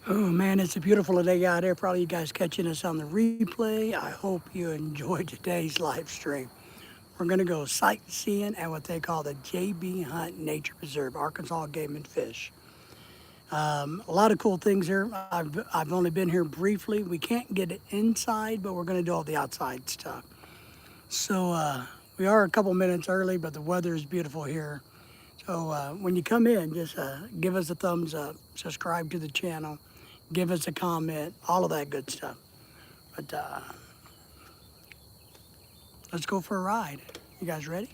Oh man, it's a beautiful day out there. Probably you guys catching us on the replay. I hope you enjoyed today's live stream. We're going to go sightseeing at what they call the J.B. Hunt Nature Preserve, Arkansas Game and Fish. A lot of cool things here. I've only been here briefly. We can't get it inside, but we're going to do all the outside stuff. So we are a couple minutes early, but the weather is beautiful here. So when you come in, just give us a thumbs up, subscribe to the channel, give us a comment, all of that good stuff. But let's go for a ride. You guys ready?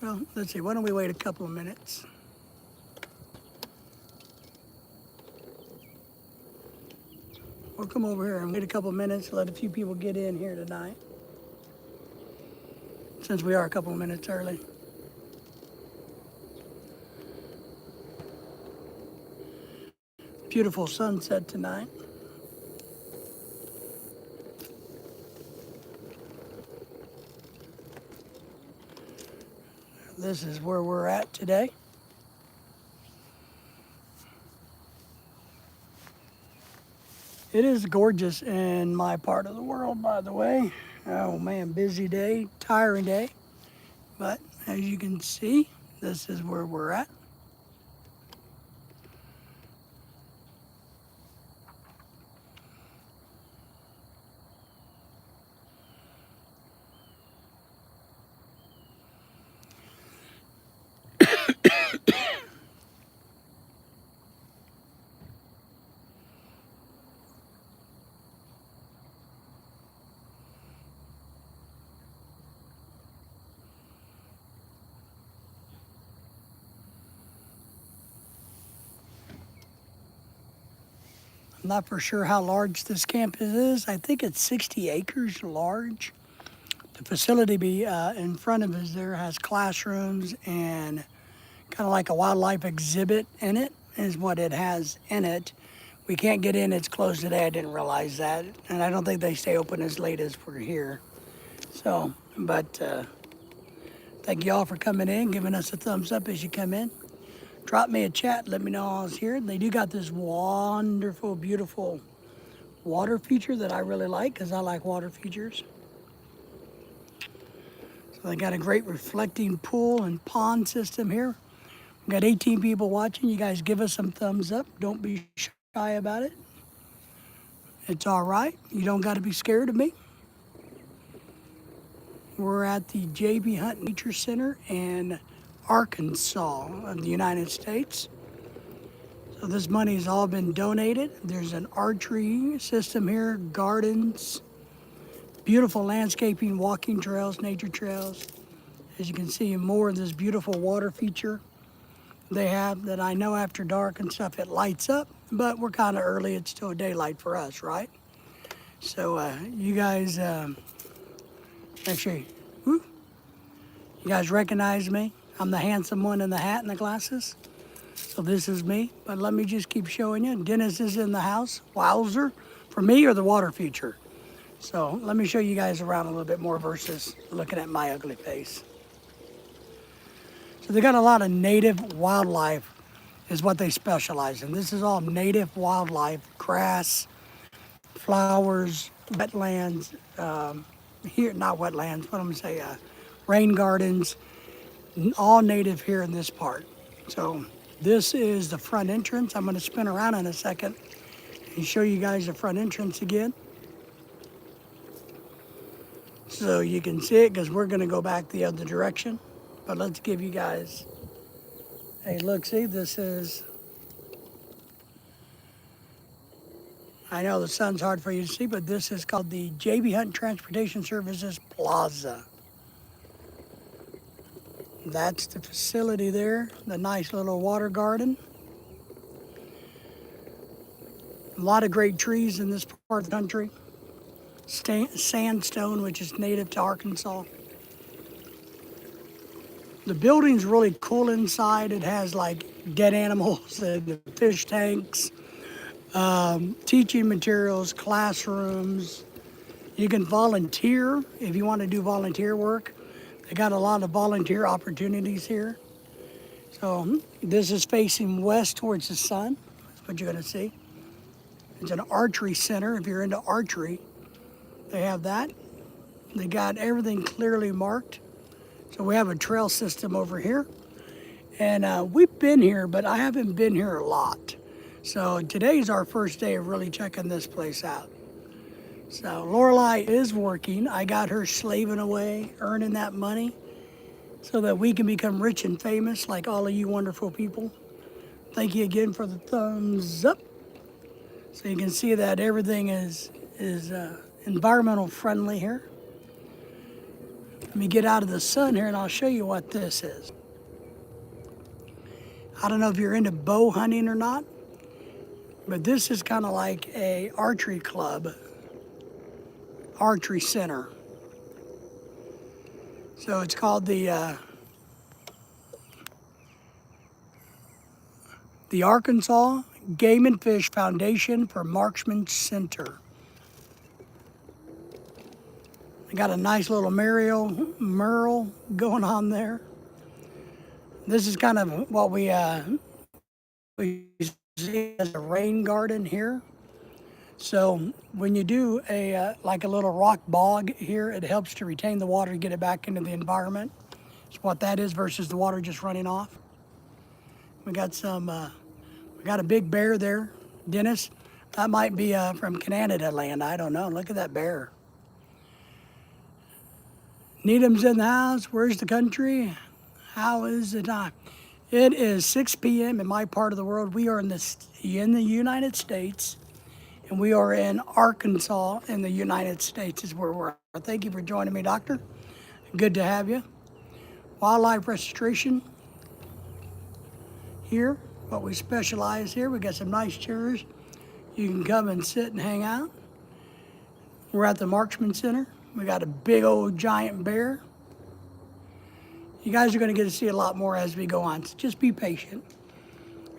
Well, let's see. Why don't we wait a couple of minutes? We'll come over here and wait a couple of minutes, let a few people get in here tonight, since we are a couple of minutes early. Beautiful sunset tonight. This is where we're at today. It is gorgeous in my part of the world, by the way. Oh man, busy day, tiring day. But as you can see, this is where we're at. I'm not for sure how large this campus is. I think it's 60 acres large. The facility in front of us there has classrooms and kind of like a wildlife exhibit in it, is what it has in it. We can't get in, it's closed today. I didn't realize that. And I don't think they stay open as late as we're here. So, but thank you all for coming in, giving us a thumbs up as you come in. Drop me a chat, let me know I was here. They do got this wonderful, beautiful water feature that I really like because I like water features. So they got a great reflecting pool and pond system here. We got 18 people watching. You guys give us some thumbs up. Don't be shy about it. It's all right. You don't got to be scared of me. We're at the J.B. Hunt Nature Center in Arkansas of the United States. So this money has all been donated. There's an archery system here, gardens, beautiful landscaping, walking trails, nature trails. As you can see, more of this beautiful water feature they have that I know after dark and stuff, it lights up, but we're kind of early. It's still daylight for us, right? So you guys, actually, whoo, you guys recognize me? I'm the handsome one in the hat and the glasses. So this is me, but let me just keep showing you. Dennis is in the house. Wowzer, for me or the water feature. So let me show you guys around a little bit more versus looking at my ugly face. So they got a lot of native wildlife is what they specialize in. This is all native wildlife, grass, flowers, wetlands, here, not wetlands, what I'm gonna say, rain gardens, all native here in this part. So this is the front entrance. I'm gonna spin around in a second and show you guys the front entrance again. So you can see it because we're gonna go back the other direction. But let's give you guys a look. See, this is, I know the sun's hard for you to see, but this is called the J.B. Hunt Transportation Services Plaza. That's the facility there, the nice little water garden. A lot of great trees in this part of the country. Sandstone, which is native to Arkansas. The building's really cool inside. It has like dead animals and fish tanks, teaching materials, classrooms. You can volunteer if you want to do volunteer work. They got a lot of volunteer opportunities here. So this is facing west towards the sun. That's what you're going to see. It's an archery center. If you're into archery, they have that. They got everything clearly marked. So we have a trail system over here. And we've been here, but I haven't been here a lot. So today's our first day of really checking this place out. So Lorelei is working. I got her slaving away, earning that money so that we can become rich and famous like all of you wonderful people. Thank you again for the thumbs up. So you can see that everything is environmental friendly here. Let me get out of the sun here and I'll show you what this is. I don't know if you're into bow hunting or not, but this is kind of like a archery club, archery center. So it's called the Arkansas Game and Fish Foundation for Marksman Center. I got a nice little mural going on there. This is kind of what we see as a rain garden here. So when you do like a little rock bog here, it helps to retain the water and get it back into the environment. That's what that is versus the water just running off. We got we got a big bear there, Dennis. That might be from Canada land. I don't know. Look at that bear. Needham's in the house. Where's the country? How is the time? It is 6 p.m. in my part of the world. We are in the United States, and we are in Arkansas in the United States is where we're at. Thank you for joining me, Doctor. Good to have you. Wildlife restoration here, what we specialize here. We got some nice chairs. You can come and sit and hang out. We're at the Marksman Center. We got a big old giant bear. You guys are going to get to see a lot more as we go on, so just be patient.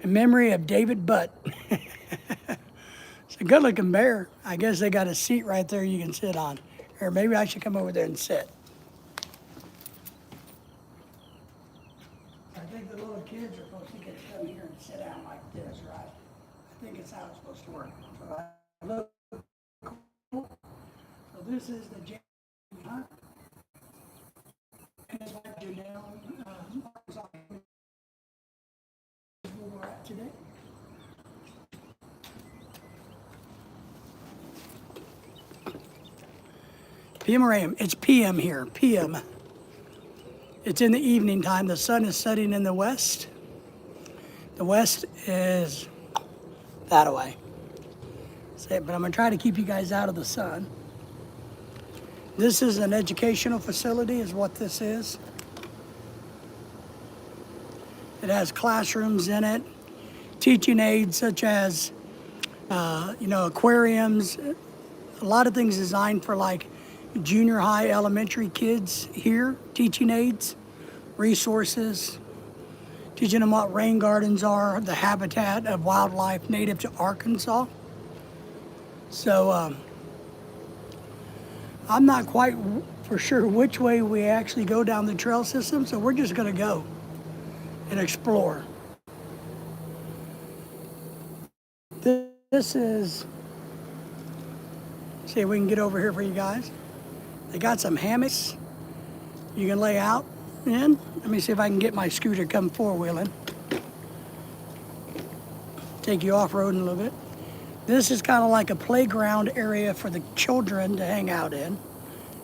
In memory of David Butt. It's a good looking bear. I guess they got a seat right there you can sit on. Or maybe I should come over there and sit. I think the little kids are supposed to get to come here and sit down like this, right? I think it's how it's supposed to work. So look cool. So this is the Jamie Hunt. And it's like you're down where we're at today. PM or AM? It's PM here, PM. It's in the evening time. The sun is setting in the west. The west is that way. But I'm gonna try to keep you guys out of the sun. This is an educational facility is what this is. It has classrooms in it, teaching aids such as, aquariums, a lot of things designed for like junior high, elementary kids here, teaching aids, resources, teaching them what rain gardens are, the habitat of wildlife native to Arkansas. So I'm not quite for sure which way we actually go down the trail system, so we're just gonna go and explore. This is, see if we can get over here for you guys. They got some hammocks you can lay out in. Let me see if I can get my scooter come four-wheeling. Take you off-roading a little bit. This is kind of like a playground area for the children to hang out in.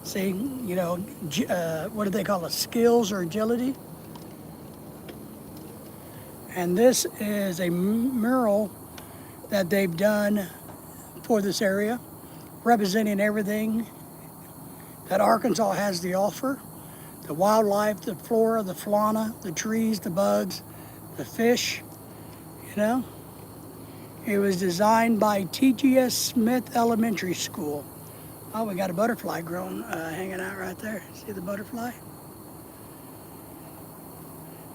See, what do they call it? Skills or agility. And this is a mural that they've done for this area, representing everything that Arkansas has to offer. The wildlife, the flora, the fauna, the trees, the bugs, the fish, It was designed by TGS Smith Elementary School. Oh, we got a butterfly hanging out right there. See the butterfly?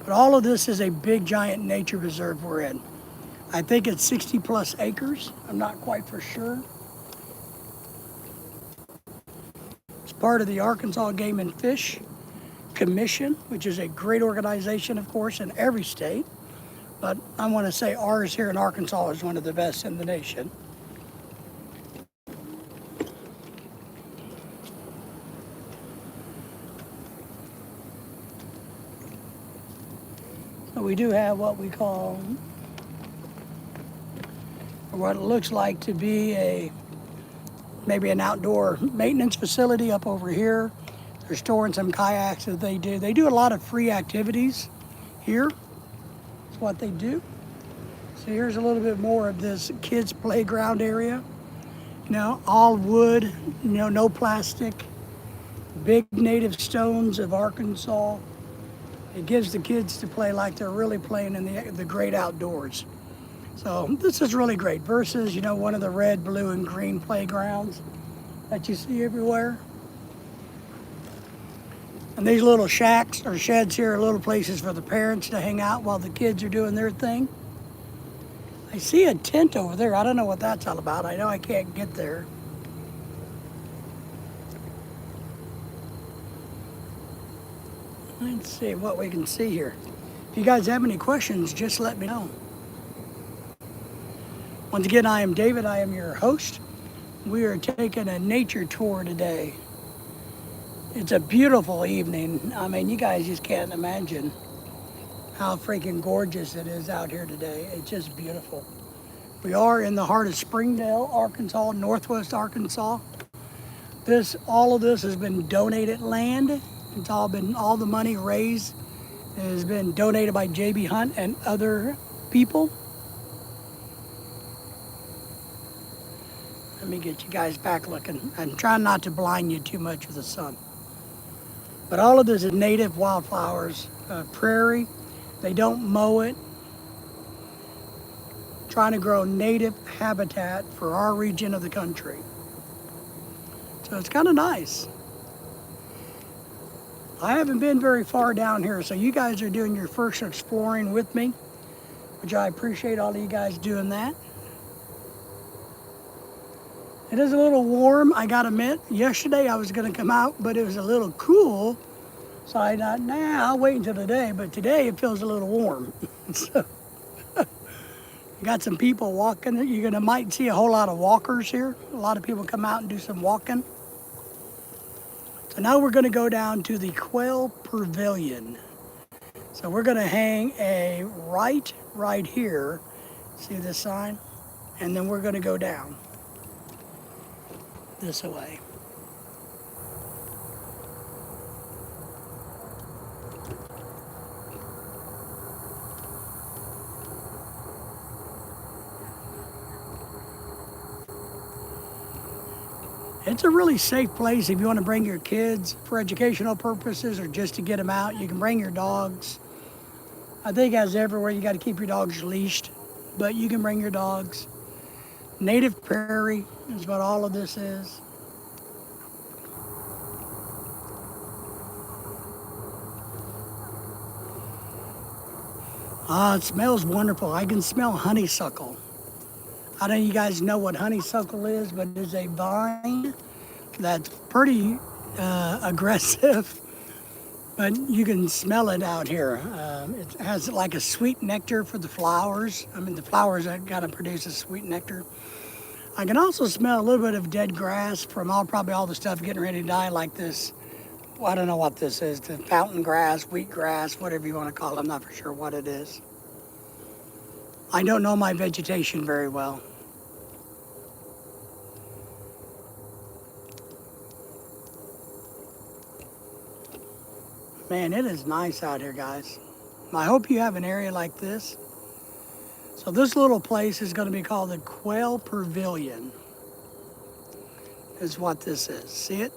But all of this is a big giant nature reserve we're in. I think it's 60 plus acres. I'm not quite for sure. It's part of the Arkansas Game and Fish Commission, which is a great organization, of course, in every state. But I want to say ours here in Arkansas is one of the best in the nation. So we do have what we call, or what it looks like to be maybe an outdoor maintenance facility up over here. They're storing some kayaks that they do. They do a lot of free activities here. That's what they do. So here's a little bit more of this kids' playground area. You know, all wood, you know, no plastic, big native stones of Arkansas. It gives the kids to play like they're really playing in the great outdoors. So this is really great versus, you know, one of the red, blue, and green playgrounds that you see everywhere. And these little shacks or sheds here are little places for the parents to hang out while the kids are doing their thing. I see a tent over there. I don't know what that's all about. I know I can't get there. Let's see what we can see here. If you guys have any questions, just let me know. Once again, I am David. I am your host. We are taking a nature tour today. It's a beautiful evening. I mean, you guys just can't imagine how freaking gorgeous it is out here today. It's just beautiful. We are in the heart of Springdale, Arkansas, Northwest Arkansas. All of this has been donated land. It's all the money raised has been donated by J.B. Hunt and other people. Let me get you guys back looking. I'm trying not to blind you too much with the sun. But all of this is native wildflowers, prairie. They don't mow it. Trying to grow native habitat for our region of the country. So it's kind of nice. I haven't been very far down here, so you guys are doing your first exploring with me, which I appreciate all of you guys doing that. It is a little warm, I gotta admit. Yesterday I was gonna come out, but it was a little cool. So I thought, nah, I'll wait until today. But today it feels a little warm. So, got some people walking. Might see a whole lot of walkers here. A lot of people come out and do some walking. So now we're gonna go down to the Quail Pavilion. So we're gonna hang a right here. See this sign? And then we're gonna go down this way. It's a really safe place if you want to bring your kids for educational purposes or just to get them out. You can bring your dogs. I think as everywhere, you got to keep your dogs leashed, but you can bring your dogs. Native prairie is what all of this is. It smells wonderful. I can smell honeysuckle. I don't know if you guys know what honeysuckle is, but it's a vine that's pretty aggressive, but you can smell it out here. It has like a sweet nectar for the flowers. I mean, the flowers that gotta produce a sweet nectar. I can also smell a little bit of dead grass from probably all the stuff getting ready to die, like this. Well, I don't know what this is, the fountain grass, wheat grass, whatever you want to call it. I'm not for sure what it is. I don't know my vegetation very well. Man, it is nice out here, guys. I hope you have an area like this. So this little place is going to be called the Quail Pavilion, is what this is. See it?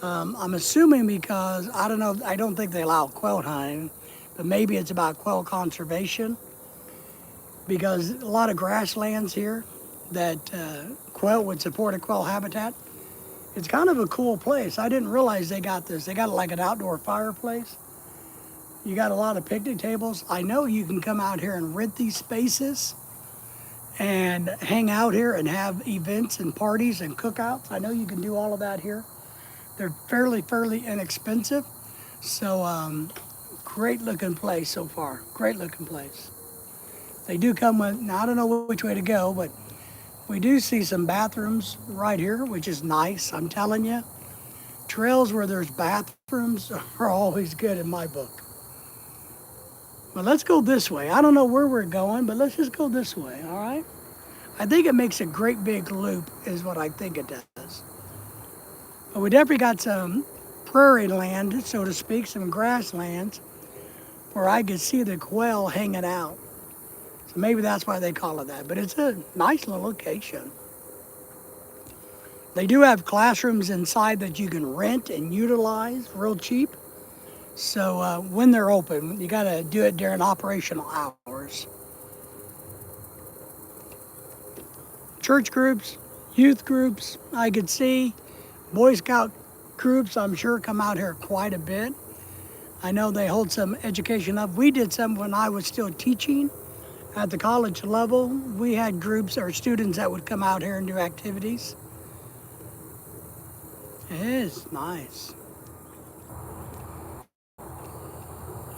I'm assuming because, I don't know, I don't think they allow quail hunting, but maybe it's about quail conservation, because a lot of grasslands here that quail would support a quail habitat. It's kind of a cool place. I didn't realize they got this. They got like an outdoor fireplace. You got a lot of picnic tables. I know you can come out here and rent these spaces and hang out here and have events and parties and cookouts. I know you can do all of that here. They're fairly inexpensive. So great looking place so far. Great looking place. They do come with, now I don't know which way to go, but we do see some bathrooms right here, which is nice. I'm telling you, trails where there's bathrooms are always good in my book. But let's go this way. I don't know where we're going, but let's just go this way, all right? I think it makes a great big loop is what I think it does. But we definitely got some prairie land, so to speak, some grasslands where I could see the quail hanging out. So maybe that's why they call it that. But it's a nice little location. They do have classrooms inside that you can rent and utilize real cheap. So when they're open, you got to do it during operational hours. Church groups, youth groups, I could see. Boy Scout groups, I'm sure, come out here quite a bit. I know they hold some education up. We did some when I was still teaching at the college level. We had groups or students that would come out here and do activities. It is nice.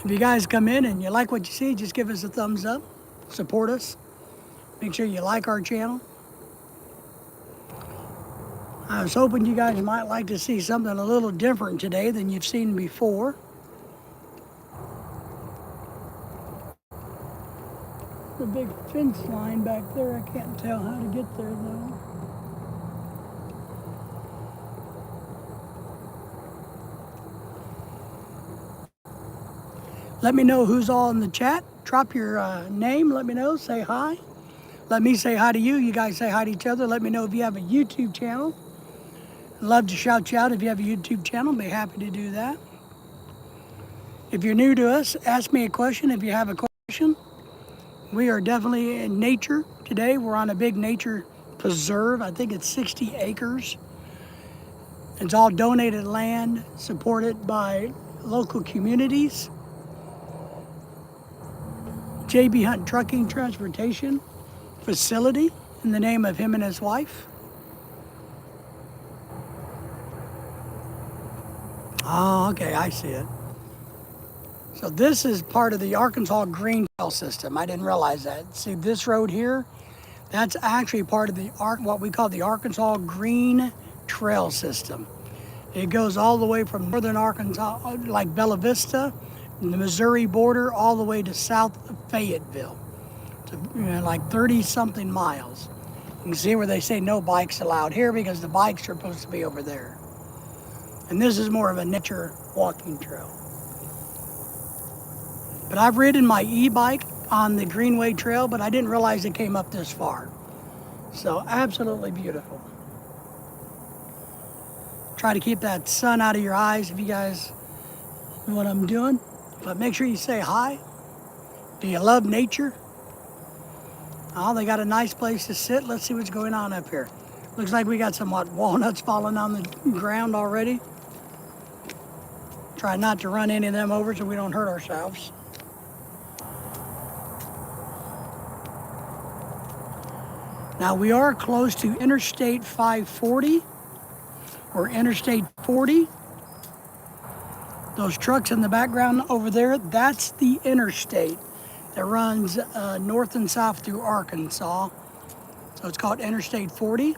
If you guys come in and you like what you see, just give us a thumbs up. Support us. Make sure you like our channel. I was hoping you guys might like to see something a little different today than you've seen before. The big fence line back there, I can't tell how to get there though. Let me know who's all in the chat. Drop your name, let me know, say hi. Let me say hi to you. You guys say hi to each other. Let me know if you have a YouTube channel. I'd love to shout you out if you have a YouTube channel. Be happy to do that. If you're new to us, ask me a question if you have a question. We are definitely in nature today. We're on a big nature preserve. I think it's 60 acres. It's all donated land supported by local communities. J.B. Hunt Trucking Transportation Facility in the name of him and his wife. Oh, okay, I see it. So this is part of the Arkansas Green Trail System. I didn't realize that. See this road here? That's actually part of the what we call the Arkansas Green Trail System. It goes all the way from northern Arkansas, like Bella Vista, the Missouri border, all the way to south of Fayetteville. To, like 30-something miles. You can see where they say no bikes allowed here because the bikes are supposed to be over there. And this is more of a nature walking trail. But I've ridden my e-bike on the Greenway Trail, but I didn't realize it came up this far. So absolutely beautiful. Try to keep that sun out of your eyes if you guys know what I'm doing. But make sure you say hi. Do you love nature? Oh, they got a nice place to sit. Let's see what's going on up here. Looks like we got some walnuts falling on the ground already. Try not to run any of them over so we don't hurt ourselves. Now we are close to Interstate 540 or Interstate 40. Those trucks in the background over there, that's the interstate that runs north and south through Arkansas. So it's called Interstate 40.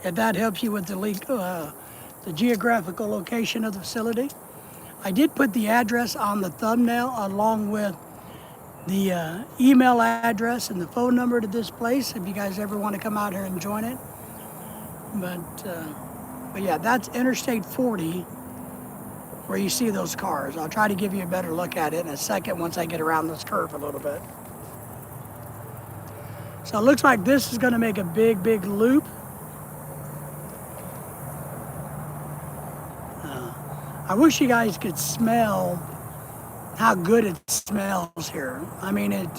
If that helps you with the geographical location of the facility. I did put the address on the thumbnail along with the email address and the phone number to this place if you guys ever want to come out here and join it. But yeah, that's Interstate 40 where you see those cars. I'll try to give you a better look at it in a second once I get around this curve a little bit. So it looks like this is going to make a big loop. I wish you guys could smell how good it smells here. I mean, it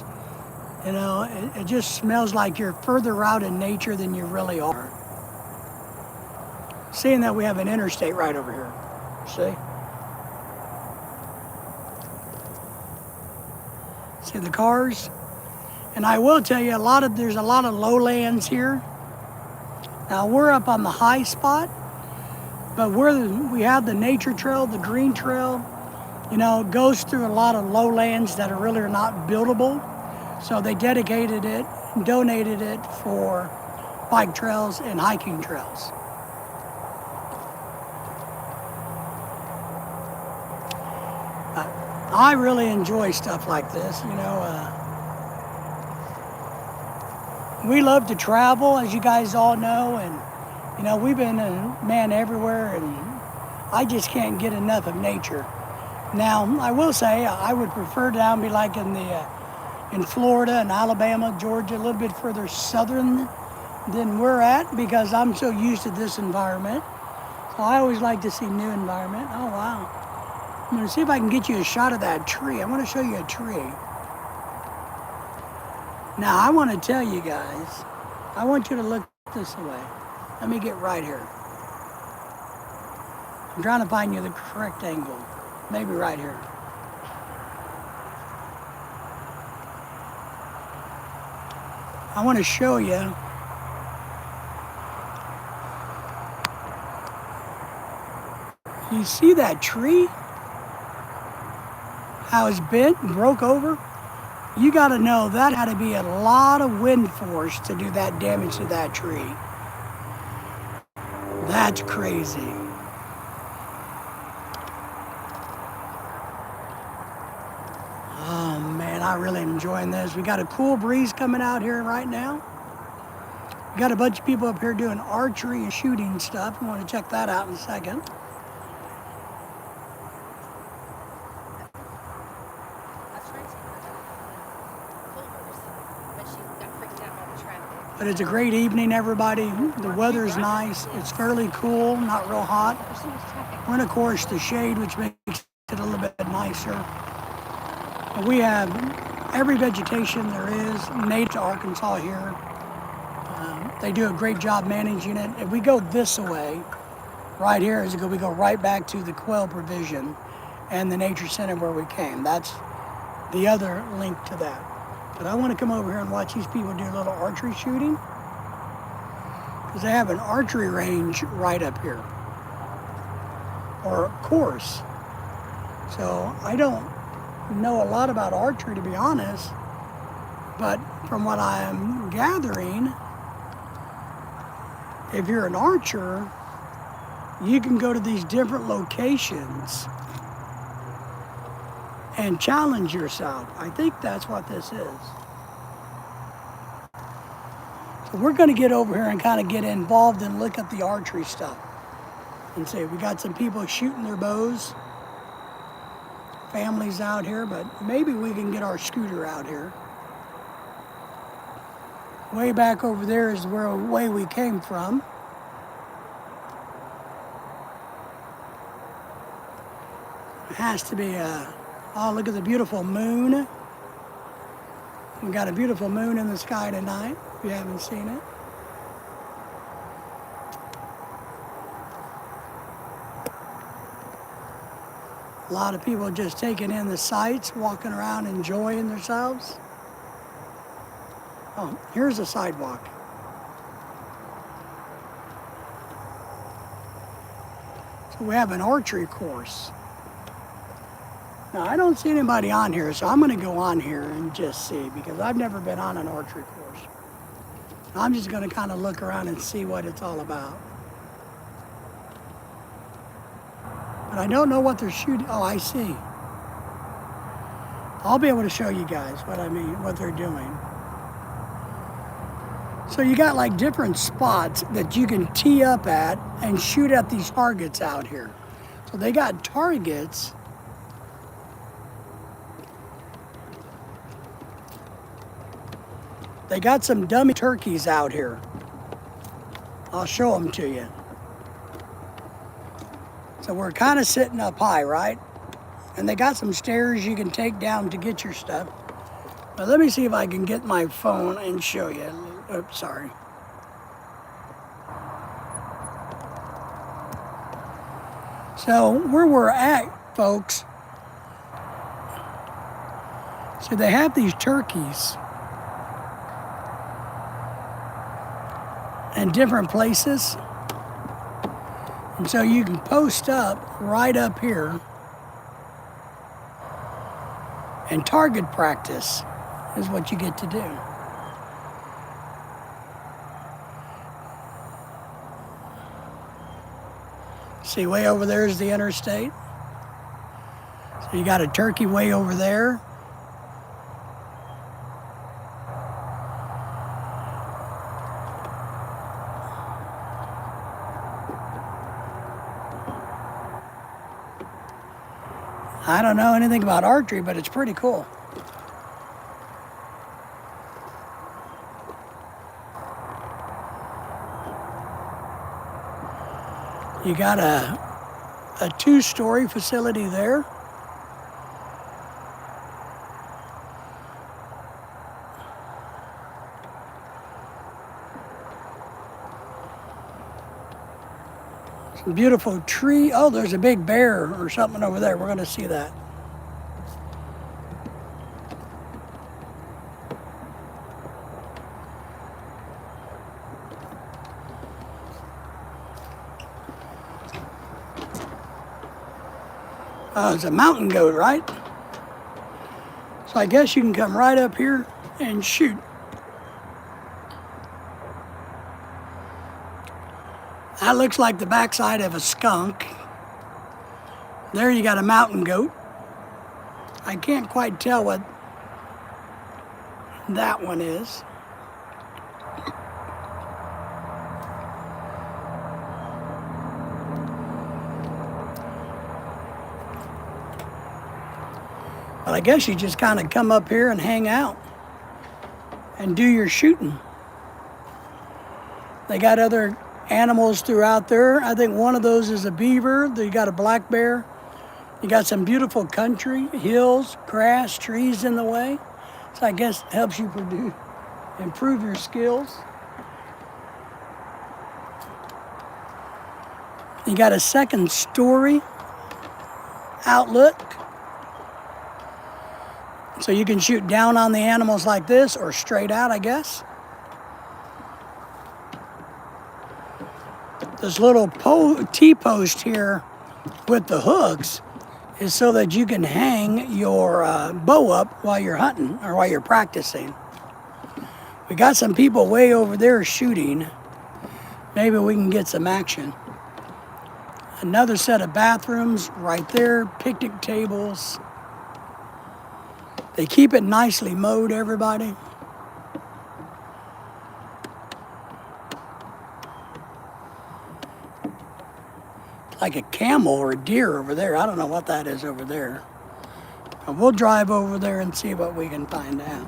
just smells like you're further out in nature than you really are. Seeing that we have an interstate right over here, see? See the cars? And I will tell you, there's a lot of lowlands here. Now we're up on the high spot, but we have the nature trail, the green trail. You know, it goes through a lot of lowlands that are really not buildable. So they dedicated it and donated it for bike trails and hiking trails. I really enjoy stuff like this, you know. We love to travel, as you guys all know, and you know, we've been everywhere, and I just can't get enough of nature. Now, I will say I would prefer down be like in Florida and Alabama, Georgia, a little bit further southern than we're at, because I'm so used to this environment. So I always like to see new environment. Oh wow. I'm gonna see if I can get you a shot of that tree. I want to show you a tree. Now, I want to tell you guys, I want you to look this way. Let me get right here. I'm trying to find you the correct angle. Maybe right here. I want to show you you see that tree? How it's bent and broke over? You got to know that had to be a lot of wind force to do that damage to that tree. That's crazy. Oh man, I'm really enjoying this. We got a cool breeze coming out here right now. We got a bunch of people up here doing archery and shooting stuff. I want to check that out in a second. But it's a great evening, everybody. The weather's nice. It's fairly cool, not real hot. We're in, of course, the shade, which makes it a little bit nicer. But we have every vegetation there is native to Arkansas here. They do a great job managing it. If we go this way, right here, we go right back to the quail provision and the nature center where we came. That's the other link to that. But I want to come over here and watch these people do a little archery shooting, because they have an archery range right up here, or a course. So I don't know a lot about archery, to be honest, but from what I'm gathering, if you're an archer, you can go to these different locations and challenge yourself. I think that's what this is. So we're going to get over here and kind of get involved and look at the archery stuff and see. We got some people shooting their bows, families out here, but maybe we can get our scooter out here. Way back over there is where way we came from. It has to be oh, look at the beautiful moon. We got a beautiful moon in the sky tonight, if you haven't seen it. A lot of people just taking in the sights, walking around, enjoying themselves. Oh, here's a sidewalk. So we have an archery course. Now, I don't see anybody on here, so I'm going to go on here and just see, because I've never been on an archery course. I'm just going to kind of look around and see what it's all about. But I don't know what they're shooting. Oh, I see. I'll be able to show you guys what I mean, what they're doing. So you got like different spots that you can tee up at and shoot at these targets out here. So they got targets. They got some dummy turkeys out here. I'll show them to you. So we're kind of sitting up high, right? And they got some stairs you can take down to get your stuff. But let me see if I can get my phone and show you. Oops, sorry. So where we're at, folks, So they have these turkeys in different places. And so you can post up right up here and target practice is what you get to do. See, way over there is the interstate. So you got a turkey way over there. I don't know anything about archery, but it's pretty cool. You got a 2-story facility there. Some beautiful tree. Oh, there's a big bear or something over there. We're going to see that. Oh, it's a mountain goat, right? So I guess you can come right up here and shoot. That looks like the backside of a skunk. There you got a mountain goat. I can't quite tell what that one is. But I guess you just kind of come up here and hang out and do your shooting. They got other animals throughout there. I think one of those is a beaver. You got a black bear. You got some beautiful country, hills, grass, trees in the way. So I guess it helps you improve your skills. You got a 2nd story outlook. So you can shoot down on the animals like this or straight out, I guess. This little T-post here with the hooks is so that you can hang your bow up while you're hunting or while you're practicing. We got some people way over there shooting. Maybe we can get some action. Another set of bathrooms right there, picnic tables. They keep it nicely mowed, everybody. Like a camel or a deer over there. I don't know what that is over there. But we'll drive over there and see what we can find out.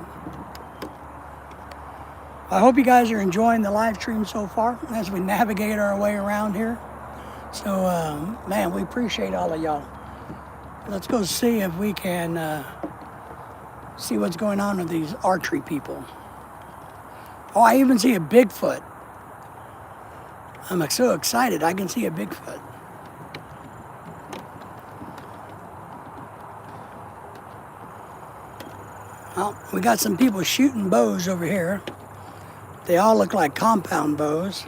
I hope you guys are enjoying the live stream so far as we navigate our way around here. So, man, we appreciate all of y'all. Let's go see if we can see what's going on with these archery people. Oh, I even see a Bigfoot. I'm so excited. I can see a Bigfoot. Well, we got some people shooting bows over here. They all look like compound bows.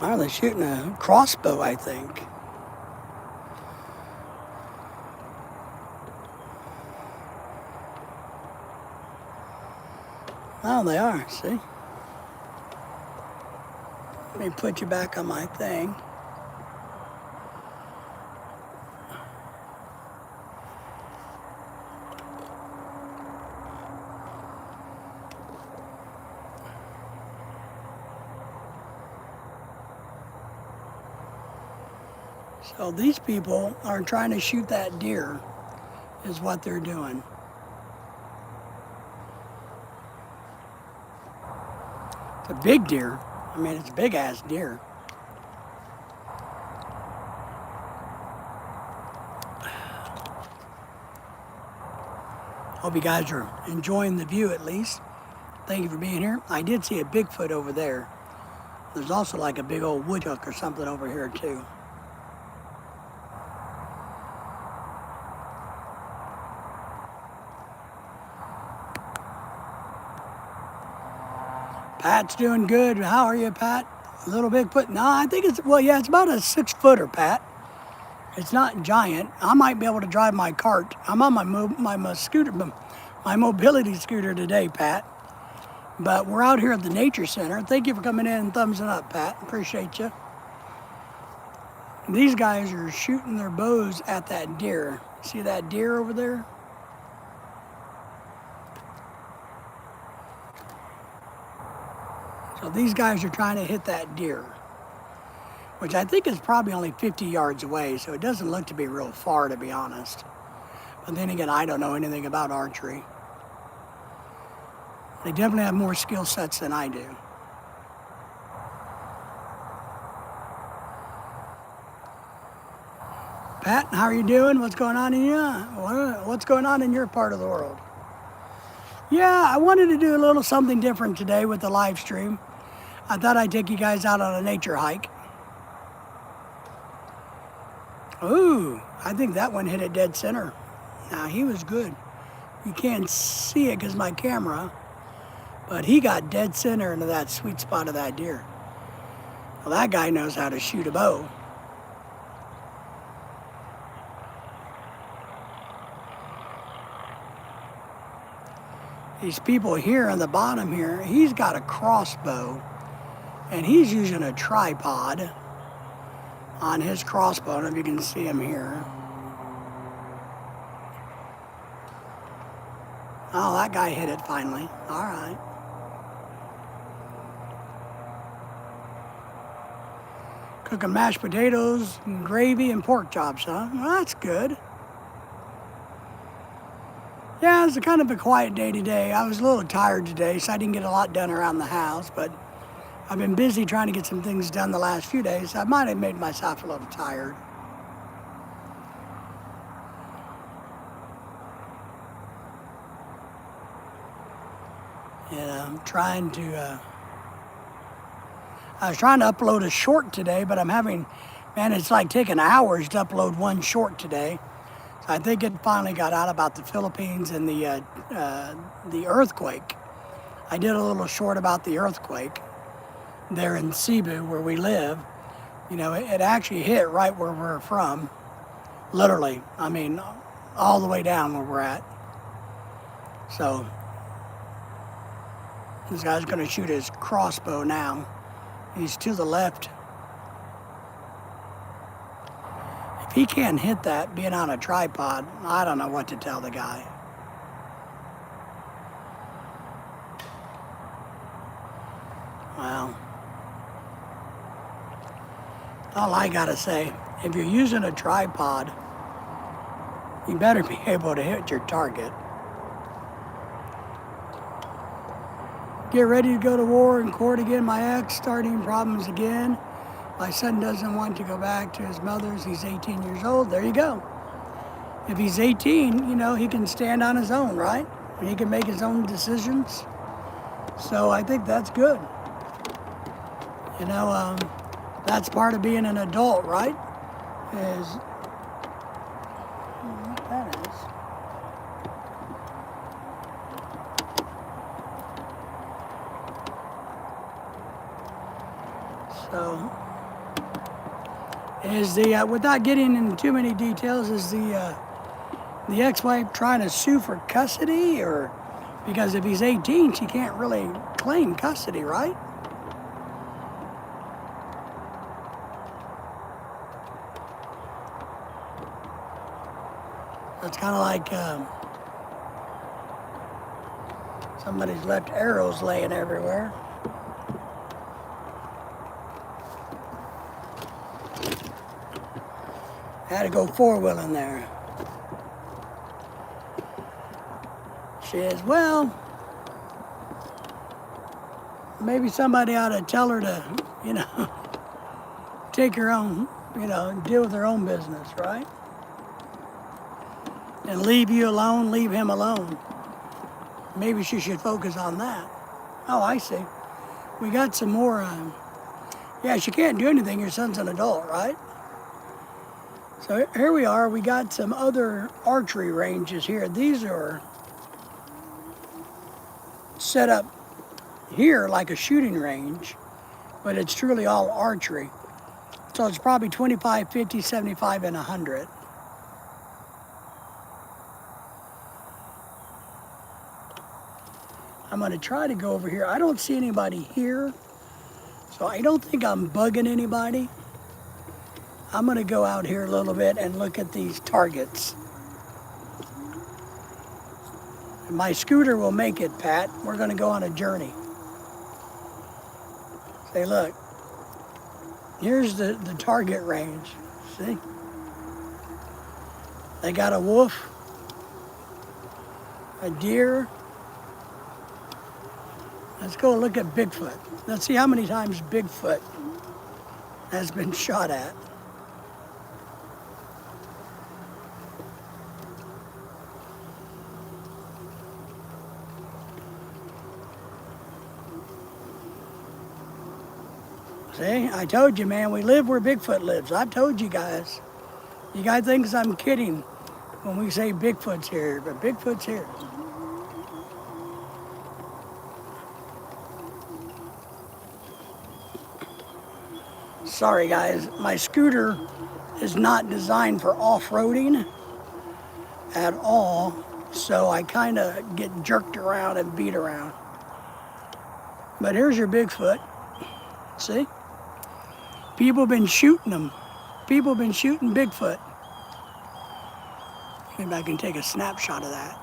Oh, they're shooting a crossbow, I think. Oh, they are, see? Let me put you back on my thing. So these people are trying to shoot that deer, is what they're doing. It's a big deer. I mean, it's a big ass deer. Hope you guys are enjoying the view at least. Thank you for being here. I did see a Bigfoot over there. There's also like a big old woodchuck or something over here too. Pat's doing good. How are you, Pat? A little Bigfoot? No, I think it's, well, yeah, it's about a 6-footer, Pat. It's not giant. I might be able to drive my cart. I'm on my scooter, my mobility scooter today, Pat. But we're out here at the Nature Center. Thank you for coming in and thumbs it up, Pat. Appreciate you. These guys are shooting their bows at that deer. See that deer over there? So these guys are trying to hit that deer, which I think is probably only 50 yards away, so it doesn't look to be real far, to be honest. But then again, I don't know anything about archery. They definitely have more skill sets than I do. Pat, how are you doing? What's going on in you? What's going on in your part of the world? Yeah, I wanted to do a little something different today with the live stream. I thought I'd take you guys out on a nature hike. Ooh, I think that one hit it dead center. Now, he was good. You can't see it because my camera, but he got dead center into that sweet spot of that deer. Well, that guy knows how to shoot a bow. These people here on the bottom here, he's got a crossbow, and he's using a tripod on his crossbow. I don't know if you can see him here. Oh, that guy hit it finally. All right. Cooking mashed potatoes and gravy and pork chops, huh? Well, that's good. Yeah, it's kind of a quiet day today. I was a little tired today, so I didn't get a lot done around the house, but I've been busy trying to get some things done the last few days. So I might have made myself a little tired. And I'm trying to, I was trying to upload a short today, but I'm having, man, it's like taking hours to upload one short today. So I think it finally got out about the Philippines and the earthquake. I did a little short about the earthquake there in Cebu where we live. You know, it actually hit right where we're from, literally. I mean, all the way down where we're at. So this guy's gonna shoot his crossbow now. He's to the left. If he can't hit that being on a tripod, I don't know what to tell the guy. Well, all I gotta say, if you're using a tripod, you better be able to hit your target. Get ready to go to war in court again. My ex starting problems again. My son doesn't want to go back to his mother's. He's 18 years old. There you go. If he's 18, you know, he can stand on his own, right? He can make his own decisions. So I think that's good. You know, that's part of being an adult, right? Is, what that is. So, is the, without getting into too many details, is the ex-wife trying to sue for custody, or, because if he's 18, she can't really claim custody, right? It's kind of like somebody's left arrows laying everywhere. Had to go four-wheeling there. She says, well, maybe somebody ought to tell her to, you know, take her own, you know, deal with her own business, right? And leave you alone, leave him alone. Maybe she should focus on that. Oh, I see. We got some more, yeah, she can't do anything. Your son's an adult, right? So here we are. We got some other archery ranges here. These are set up here like a shooting range, but it's truly all archery. So it's probably 25, 50, 75, and 100. I'm gonna try to go over here. I don't see anybody here, so I don't think I'm bugging anybody. I'm gonna go out here a little bit and look at these targets. My scooter will make it, Pat. We're gonna go on a journey. Say, look, here's the target range. See? They got a wolf, a deer. Let's go look at Bigfoot. Let's see how many times Bigfoot has been shot at. See, I told you, man, we live where Bigfoot lives. I've told you guys. You guys think I'm kidding when we say Bigfoot's here, but Bigfoot's here. Sorry guys, my scooter is not designed for off-roading at all, so I kind of get jerked around and beat around. But here's your Bigfoot. See? People have been shooting them. People have been shooting Bigfoot. Maybe I can take a snapshot of that.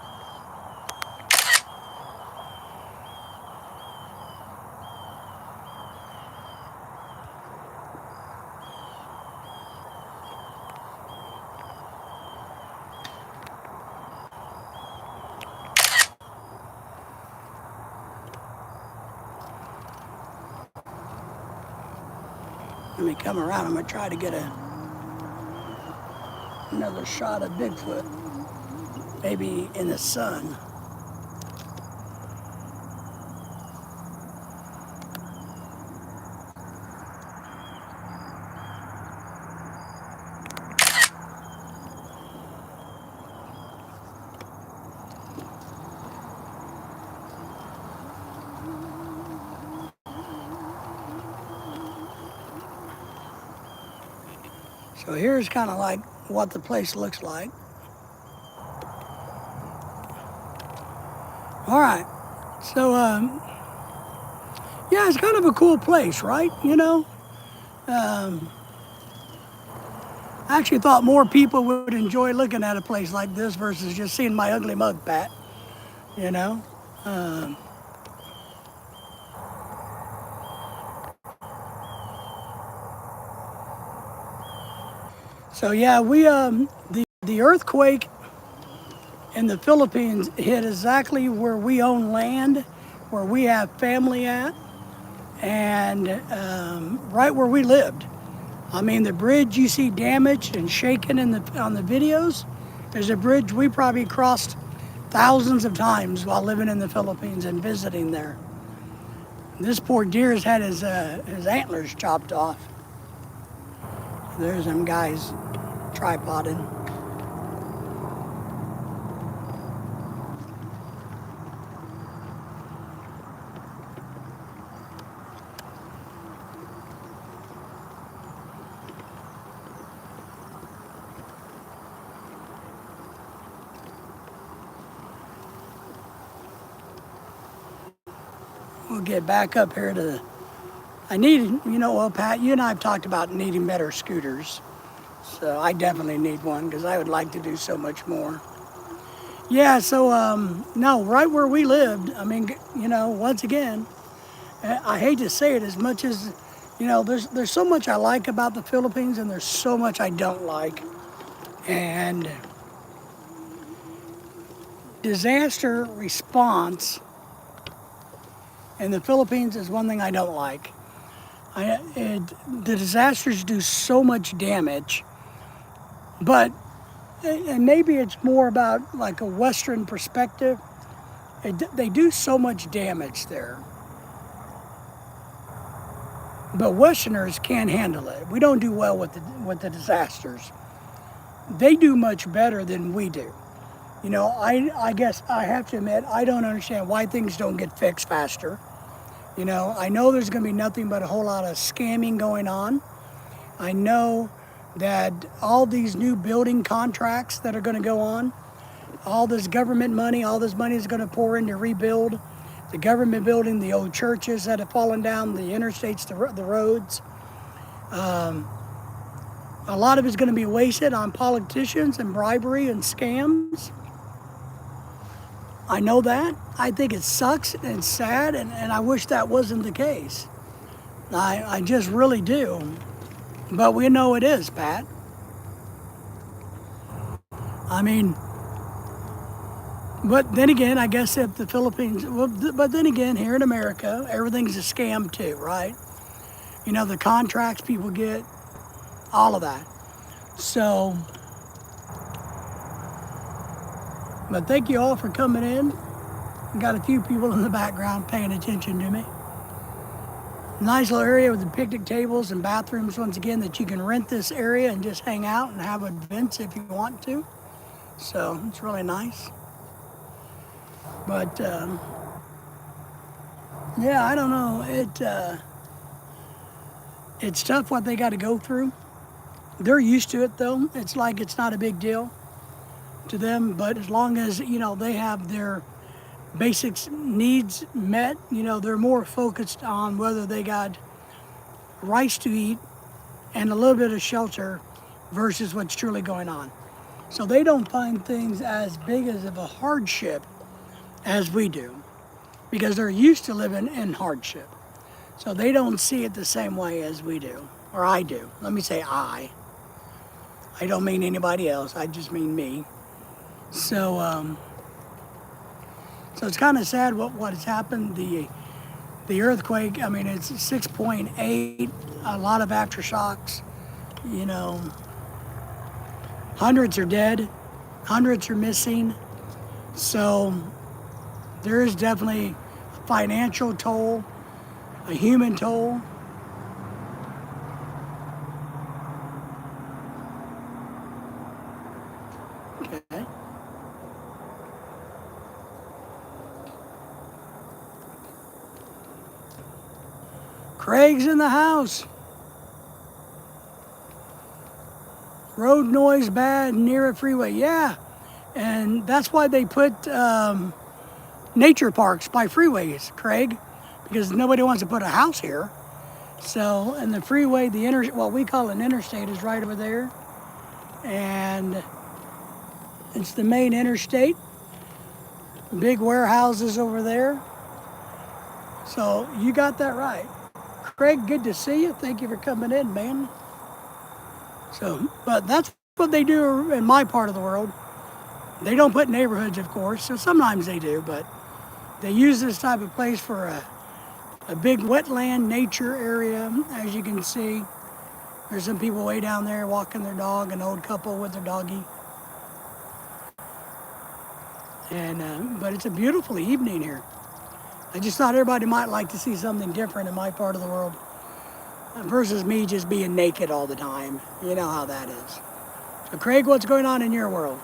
Let me come around. I'm gonna try to get another shot of Bigfoot. Maybe in the sun. So here's kind of like what the place looks like. All right, so yeah, it's kind of a cool place, right? You know, I actually thought more people would enjoy looking at a place like this versus just seeing my ugly mug, Pat. You know. So yeah, we the earthquake in the Philippines hit exactly where we own land, where we have family at, and right where we lived. I mean, the bridge you see damaged and shaken on the videos is a bridge we probably crossed thousands of times while living in the Philippines and visiting there. This poor deer has had his antlers chopped off. There's them guys tripoding. We'll get back up here to I need, you know, well, Pat, you and I have talked about needing better scooters. So I definitely need one because I would like to do so much more. Yeah, so no, right where we lived, I mean, you know, once again, I hate to say it as much as, you know, there's so much I like about the Philippines and there's so much I don't like. And disaster response in the Philippines is one thing I don't like. The disasters do so much damage, but and maybe it's more about like a Western perspective. They do so much damage there, but Westerners can't handle it. We don't do well with the disasters. They do much better than we do. You know, I guess I have to admit I don't understand why things don't get fixed faster. You know, I know there's going to be nothing but a whole lot of scamming going on. I know that all these new building contracts that are going to go on, all this government money, all this money is going to pour in to rebuild the government building, the old churches that have fallen down, the interstates, the roads. A lot of it's going to be wasted on politicians and bribery and scams. I know that. I think it sucks and it's sad, and I wish that wasn't the case. I just really do. But we know it is, Pat. I mean, but then again, I guess if the Philippines, well, but then again, here in America, everything's a scam too, right? You know, the contracts people get, all of that. So, but thank you all for coming in. Got a few people in the background paying attention to me. Nice little area with the picnic tables and bathrooms, once again, that you can rent this area and just hang out and have events if you want to. So it's really nice. But yeah, I don't know. It's tough what they got to go through. They're used to it though. It's like it's not a big deal to them. But as long as, you know, they have their basic needs met, you know, they're more focused on whether they got rice to eat and a little bit of shelter versus what's truly going on. So they don't find things as big as of a hardship as we do, because they're used to living in hardship. So they don't see it the same way as we do, or I do. Let me say I don't mean anybody else, I just mean me. So so it's kind of sad what has happened. The earthquake, I mean, it's 6.8, a lot of aftershocks, you know. Hundreds are dead, hundreds are missing. So there is definitely a financial toll, a human toll. Okay. Craig's in the house. Road noise bad near a freeway. Yeah, and that's why they put nature parks by freeways, Craig, because nobody wants to put a house here. So, and the freeway, what we call an interstate, is right over there, and it's the main interstate. Big warehouses over there. So you got that right. Craig, good to see you. Thank you for coming in, man. So, but that's what they do in my part of the world. They don't put neighborhoods, of course, so sometimes they do, but they use this type of place for a big wetland nature area. As you can see, there's some people way down there walking their dog, an old couple with their doggie. And but it's a beautiful evening here. I just thought everybody might like to see something different in my part of the world versus me just being naked all the time. You know how that is. So Craig, what's going on in your world?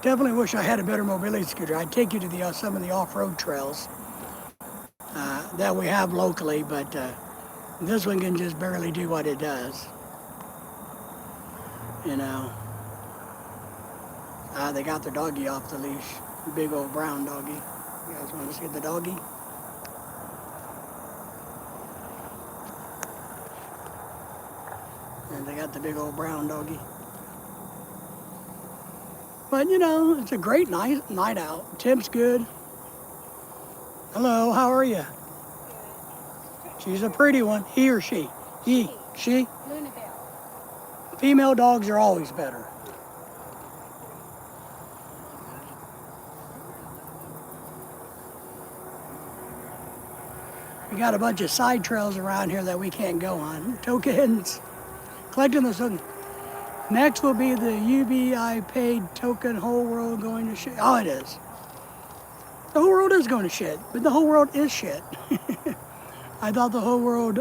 Definitely wish I had a better mobility scooter. I'd take you to some of the off-road trails that we have locally, but this one can just barely do what it does. You know. They got their doggie off the leash. Big old brown doggie. You guys want to see the doggie? And they got the big old brown doggie. But you know, it's a great night out. Temp's good. Hello, how are you? She's a pretty one. He or she? He. She? Female dogs are always better. We got a bunch of side trails around here that we can't go on. Tokens. Collecting those tokens. Next will be the UBI paid token whole world going to shit. Oh, it is. The whole world is going to shit, but the whole world is shit. I thought the whole world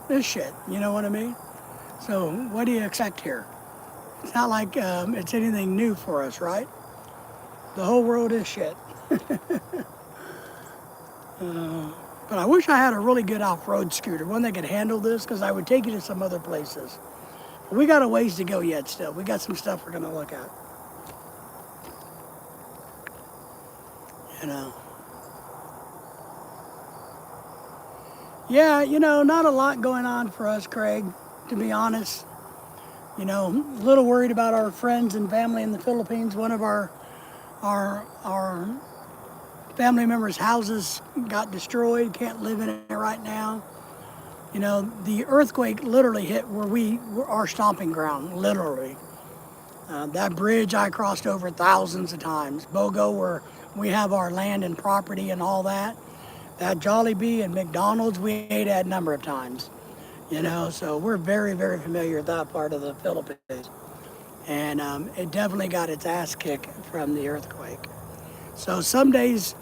is shit. You know what I mean? So what do you expect here? It's not like it's anything new for us, right? The whole world is shit. But I wish I had a really good off-road scooter, one that could handle this, because I would take you to some other places. But we got a ways to go yet still. We got some stuff we're going to look at. You know. Yeah, not a lot going on for us, Craig, to be honest. A little worried about our friends and family in the Philippines. One of our family members' houses got destroyed, can't live in it right now. The earthquake literally hit where our stomping ground, literally. That bridge I crossed over thousands of times. Bogo, where we have our land and property and all that. That Jollibee and McDonald's, we ate at a number of times. So we're very, very familiar with that part of the Philippines. And it definitely got its ass kicked from the earthquake. So some days,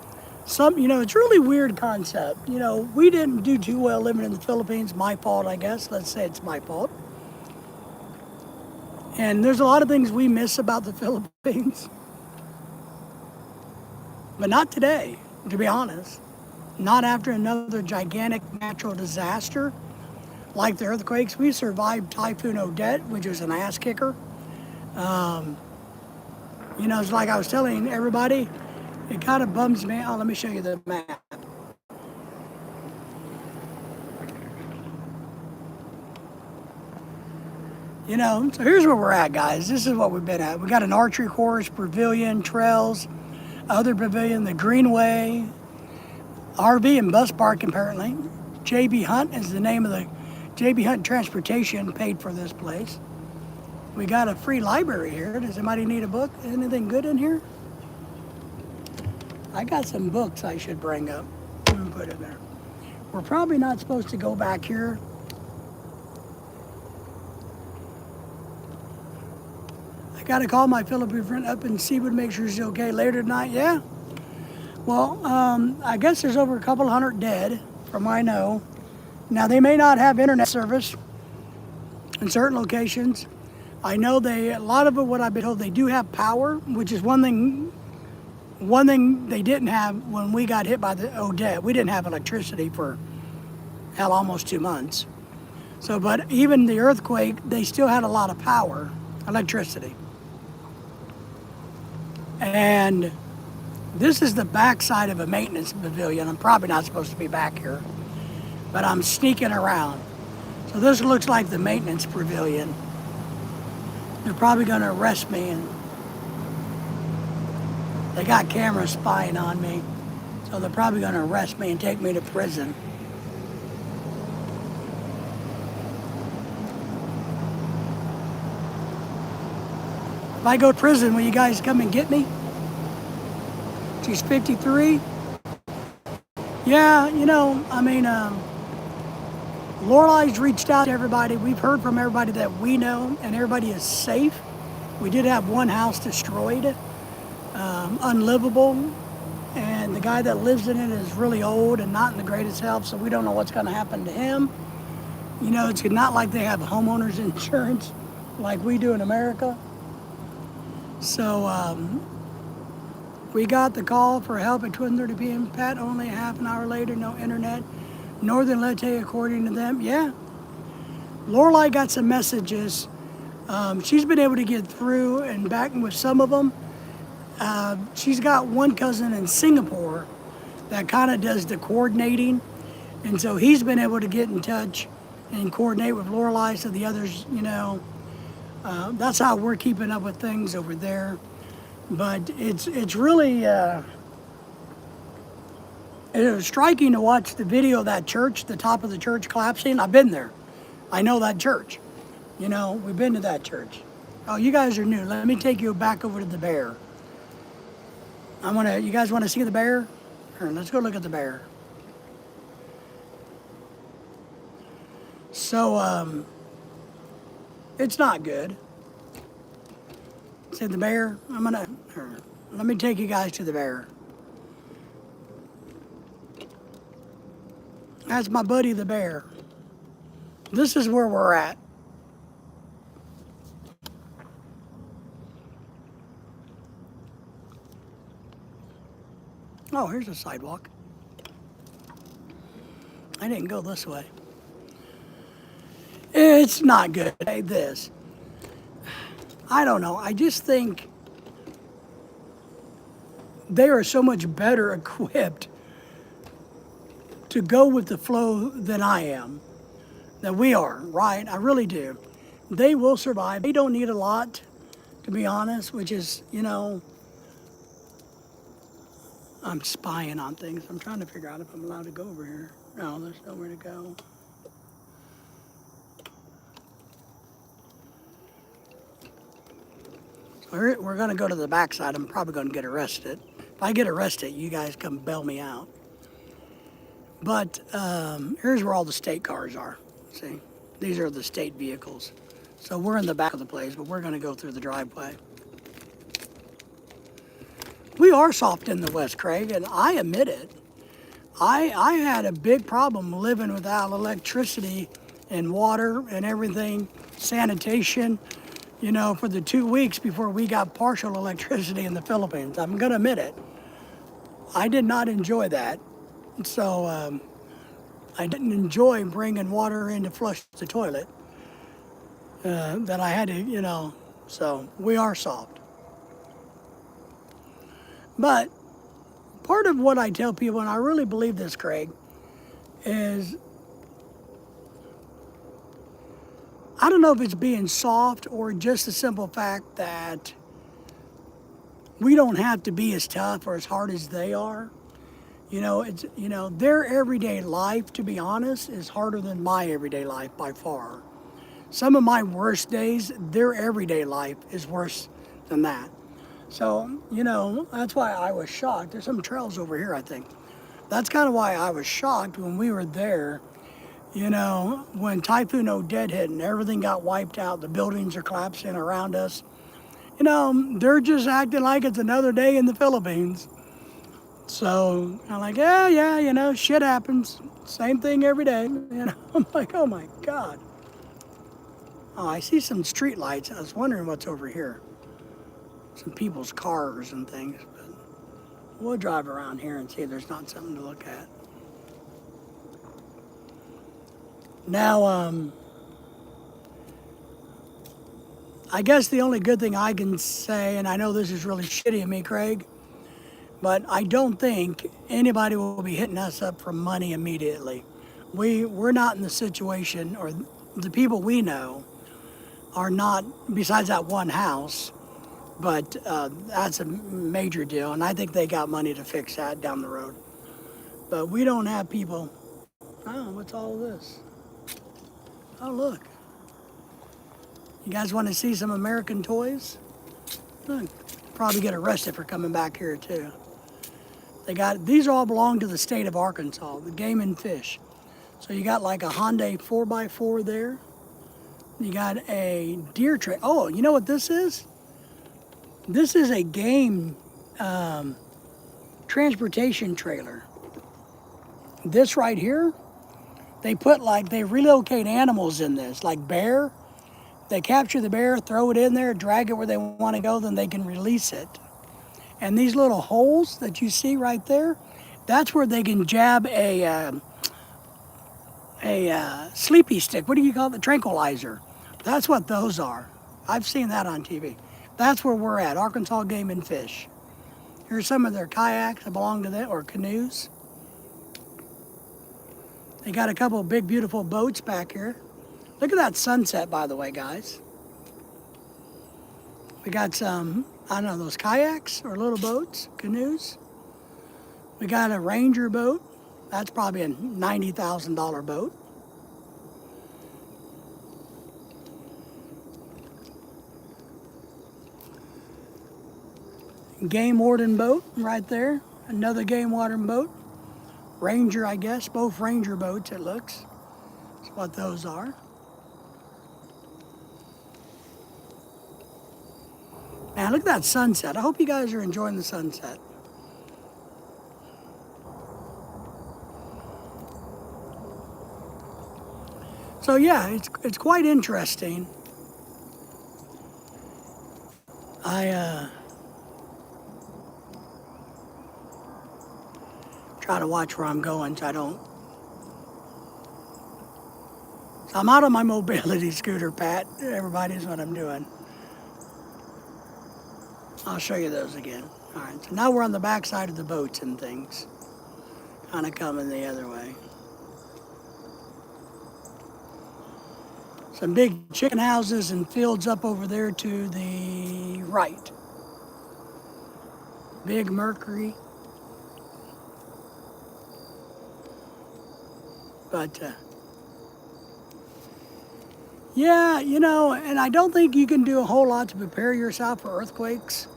it's really weird concept. We didn't do too well living in the Philippines. My fault, I guess. Let's say it's my fault. And there's a lot of things we miss about the Philippines. But not today, to be honest. Not after another gigantic natural disaster like the earthquakes. We survived Typhoon Odette, which was an ass kicker. It's like I was telling everybody, it kind of bums me out. Let me show you the map. So here's where we're at, guys. This is what we've been at. We got an archery course, pavilion, trails, other pavilion, the Greenway, RV and bus park, apparently. JB Hunt is the name of the JB Hunt Transportation paid for this place. We got a free library here. Does anybody need a book? Anything good in here? I got some books I should bring up and put in there. We're probably not supposed to go back here. I got to call my Philippine friend up and see what make sure she's okay later tonight. Yeah. Well, I guess there's over a couple hundred dead, from what I know. Now, they may not have internet service in certain locations. I know a lot of it, what I've been told, they do have power, which is one thing they didn't have when we got hit by the Odette. We didn't have electricity for, hell, almost 2 months. So, but even the earthquake, they still had a lot of power, electricity. And this is the backside of a maintenance pavilion. I'm probably not supposed to be back here, but I'm sneaking around. So this looks like the maintenance pavilion. They're probably going to arrest me, and they got cameras spying on me. So they're probably going to arrest me and take me to prison. If I go to prison, will you guys come and get me? She's 53. Yeah, Lorelei's reached out to everybody. We've heard from everybody that we know, and everybody is safe. We did have one house destroyed, unlivable, and the guy that lives in it is really old and not in the greatest health, so we don't know what's going to happen to him. It's not like they have homeowners insurance like we do in America. So we got the call for help at 12:30 p.m. Pat, only a half an hour later, no internet. Northern Leyte, according to them, yeah. Lorelei got some messages. She's been able to get through and back with some of them. She's got one cousin in Singapore that kind of does the coordinating. And so he's been able to get in touch and coordinate with Lorelei, so the others, that's how we're keeping up with things over there. But it's really it was striking to watch the video of that church, the top of the church collapsing. I've been there. I know that church. We've been to that church. Oh, you guys are new. Let me take you back over to the bear. You guys want to see the bear? Here, let's go look at the bear. So, it's not good. See the bear? Let me take you guys to the bear. That's my buddy, the bear. This is where we're at. Oh, here's a sidewalk. I didn't go this way. It's not good. Hey, this. I don't know. I just think they are so much better equipped to go with the flow than I am, than we are, right? I really do. They will survive. They don't need a lot, to be honest, which is, I'm spying on things. I'm trying to figure out if I'm allowed to go over here. No, there's nowhere to go. So we're going to go to the backside. I'm probably going to get arrested. If I get arrested, you guys come bail me out. But here's where all the state cars are. See, these are the state vehicles. So we're in the back of the place, but we're going to go through the driveway. We are soft in the West, Craig, and I admit it. I had a big problem living without electricity and water and everything, sanitation, for the 2 weeks before we got partial electricity in the Philippines. I'm going to admit it. I did not enjoy that. So I didn't enjoy bringing water in to flush the toilet. That I had to, so we are soft. But part of what I tell people, and I really believe this, Craig, is I don't know if it's being soft or just the simple fact that we don't have to be as tough or as hard as they are. Their everyday life, to be honest, is harder than my everyday life by far. Some of my worst days, their everyday life is worse than that. So, that's why I was shocked. There's some trails over here, I think. That's kind of why I was shocked when we were there, when Typhoon Odette hit and everything got wiped out, the buildings are collapsing around us. They're just acting like it's another day in the Philippines. So I'm like, yeah, shit happens. Same thing every day. I'm like, oh my God. Oh, I see some street lights. I was wondering what's over here. Some people's cars and things. But we'll drive around here and see if there's not something to look at. Now, I guess the only good thing I can say, and I know this is really shitty of me, Craig, but I don't think anybody will be hitting us up for money immediately. We're not in the situation, or the people we know are not, besides that one house, but that's a major deal, and I think they got money to fix that down the road. But we don't have people. Oh, what's all this? Oh, look. You guys want to see some American toys? Look, probably get arrested for coming back here too. These all belong to the state of Arkansas, the Game and Fish. So you got like a Hyundai 4x4 there. You got a deer tray. Oh, you know what this is? This is a game transportation trailer. This right here, they relocate animals in this, like bear. They capture the bear, throw it in there, drag it where they want to go, then they can release it. And these little holes that you see right there, that's where they can jab a sleepy stick. What do you call it? The tranquilizer. That's what those are. I've seen that on TV. That's where we're at, Arkansas Game and Fish. Here's some of their kayaks that belong to them, or canoes. They got a couple of big, beautiful boats back here. Look at that sunset, by the way, guys. We got some, I don't know, those kayaks or little boats, canoes. We got a Ranger boat. That's probably a $90,000 boat. Game warden boat right there. Another game warden boat. Ranger, I guess. Both Ranger boats, it looks. That's what those are. Man, look at that sunset. I hope you guys are enjoying the sunset. So yeah, it's quite interesting. Try to watch where I'm going so I don't. So I'm out on my mobility scooter, Pat. Everybody is what I'm doing. I'll show you those again. All right, so now we're on the back side of the boats and things. Kind of coming the other way. Some big chicken houses and fields up over there to the right. Big Mercury. But yeah, you know, and I don't think you can do a whole lot to prepare yourself for earthquakes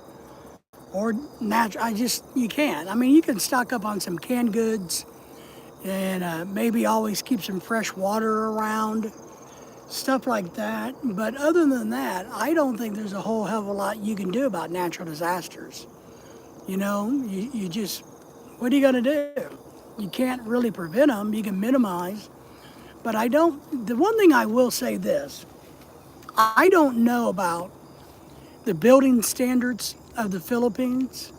or natural. You can't. I mean, you can stock up on some canned goods and maybe always keep some fresh water around, stuff like that. But other than that, I don't think there's a whole hell of a lot you can do about natural disasters. You know, you just, what are you going to do? You can't really prevent them. You can minimize. But the one thing I will say this, I don't know about the building standards of the Philippines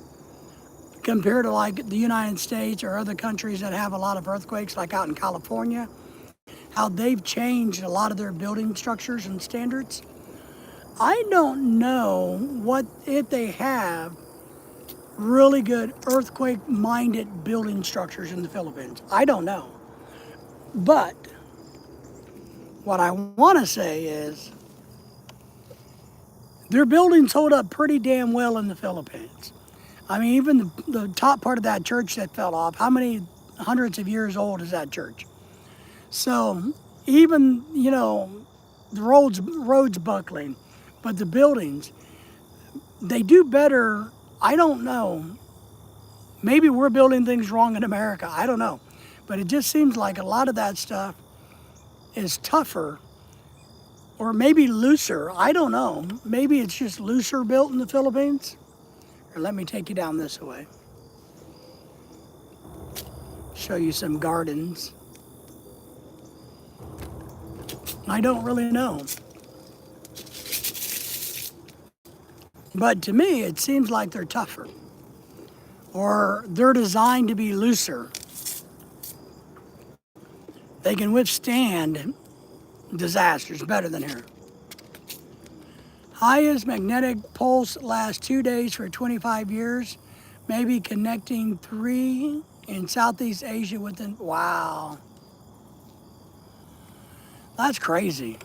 compared to like the United States or other countries that have a lot of earthquakes, like out in California, how they've changed a lot of their building structures and standards. I don't know if they have really good earthquake-minded building structures in the Philippines. I don't know. But what I want to say is their buildings hold up pretty damn well in the Philippines. I mean, even the top part of that church that fell off, how many hundreds of years old is that church? So even, you know, the roads buckling, but the buildings, they do better. I don't know. Maybe we're building things wrong in America. I don't know. But it just seems like a lot of that stuff is tougher or maybe looser. I don't know. Maybe it's just looser built in the Philippines. Or let me take you down this way. Show you some gardens. I don't really know. But to me, it seems like they're tougher. Or they're designed to be looser. They can withstand disasters better than here. Highest magnetic pulse lasts 2 days for 25 years, maybe connecting 3 in Southeast Asia within, wow. That's crazy.